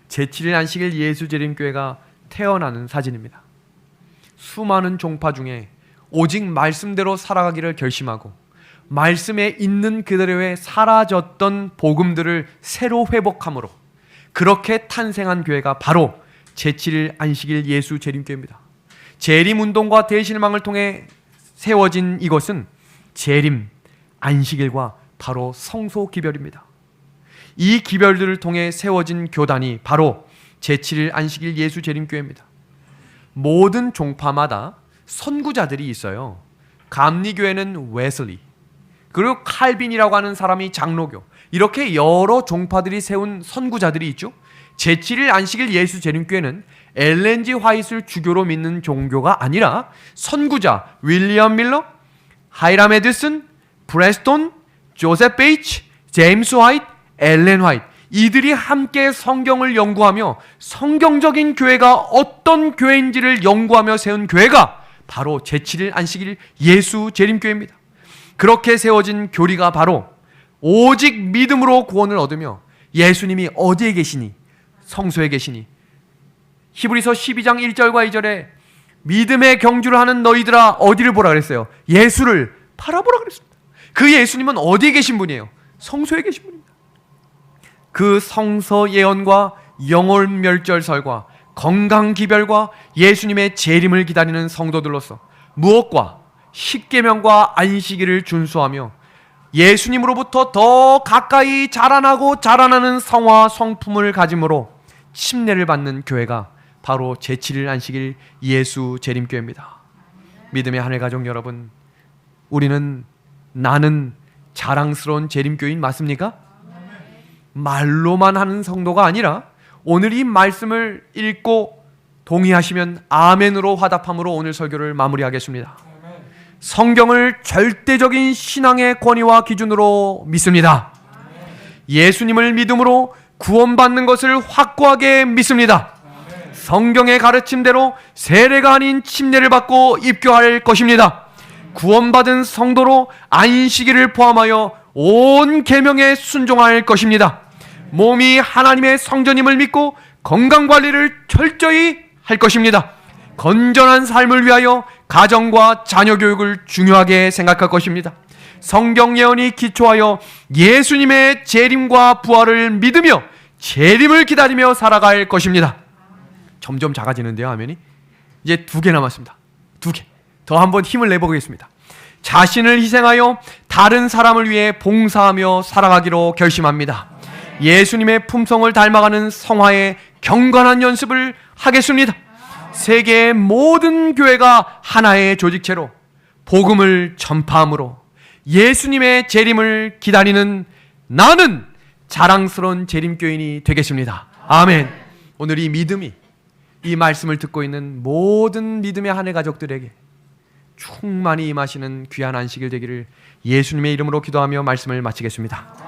Speaker 1: 제7일 안식일 예수 재림교회가 태어나는 사진입니다. 수많은 종파 중에 오직 말씀대로 살아가기를 결심하고 말씀에 있는 그대로의 사라졌던 복음들을 새로 회복함으로 그렇게 탄생한 교회가 바로 제7일 안식일 예수 재림교회입니다. 재림운동과 대실망을 통해 세워진 이것은 재림, 안식일과 바로 성소 기별입니다. 이 기별들을 통해 세워진 교단이 바로 제7일 안식일 예수 재림교회입니다. 모든 종파마다 선구자들이 있어요. 감리교회는 웨슬리, 그리고 칼빈이라고 하는 사람이 장로교, 이렇게 여러 종파들이 세운 선구자들이 있죠. 제7일 안식일 예수 재림교회는 엘렌 지 화이트를 주교로 믿는 종교가 아니라 선구자 윌리엄 밀러, 하이람 에드슨, 프레스톤, 조셉 베이츠, 제임스 화이트, 엘렌 화이트, 이들이 함께 성경을 연구하며 성경적인 교회가 어떤 교회인지를 연구하며 세운 교회가 바로 제7일 안식일 예수 재림교회입니다. 그렇게 세워진 교리가 바로 오직 믿음으로 구원을 얻으며 예수님이 어디에 계시니? 성소에 계시니. 히브리서 12장 1절과 2절에 믿음의 경주를 하는 너희들아 어디를 보라 그랬어요? 예수를 바라보라 그랬습니다. 그 예수님은 어디에 계신 분이에요? 성소에 계신 분입니다. 그 성서 예언과 영혼 멸절설과 건강 기별과 예수님의 재림을 기다리는 성도들로서 무엇과 십계명과 안식일을 준수하며 예수님으로부터 더 가까이 자라나고 자라나는 성화 성품을 가짐으로 침례를 받는 교회가 바로 제7일 안식일 예수 재림교회입니다. 믿음의 하늘가족 여러분, 우리는 나는 자랑스러운 재림교인 맞습니까? 말로만 하는 성도가 아니라 오늘 이 말씀을 읽고 동의하시면 아멘으로 화답함으로 오늘 설교를 마무리하겠습니다. 성경을 절대적인 신앙의 권위와 기준으로 믿습니다. 예수님을 믿음으로 구원받는 것을 확고하게 믿습니다. 성경의 가르침대로 세례가 아닌 침례를 받고 입교할 것입니다. 구원받은 성도로 안식일을 포함하여 온 계명에 순종할 것입니다. 몸이 하나님의 성전임을 믿고 건강관리를 철저히 할 것입니다. 건전한 삶을 위하여 가정과 자녀 교육을 중요하게 생각할 것입니다. 성경 예언이 기초하여 예수님의 재림과 부활을 믿으며 재림을 기다리며 살아갈 것입니다. 점점 작아지는데요, 화면이. 이제 2개 남았습니다. 2개. 더 한번 힘을 내보겠습니다. 자신을 희생하여 다른 사람을 위해 봉사하며 살아가기로 결심합니다. 예수님의 품성을 닮아가는 성화의 경건한 연습을 하겠습니다. 세계의 모든 교회가 하나의 조직체로 복음을 전파함으로 예수님의 재림을 기다리는 나는 자랑스러운 재림교인이 되겠습니다. 아멘. 오늘 이 믿음이 이 말씀을 듣고 있는 모든 믿음의 한 해 가족들에게 충만히 임하시는 귀한 안식일 되기를 예수님의 이름으로 기도하며 말씀을 마치겠습니다.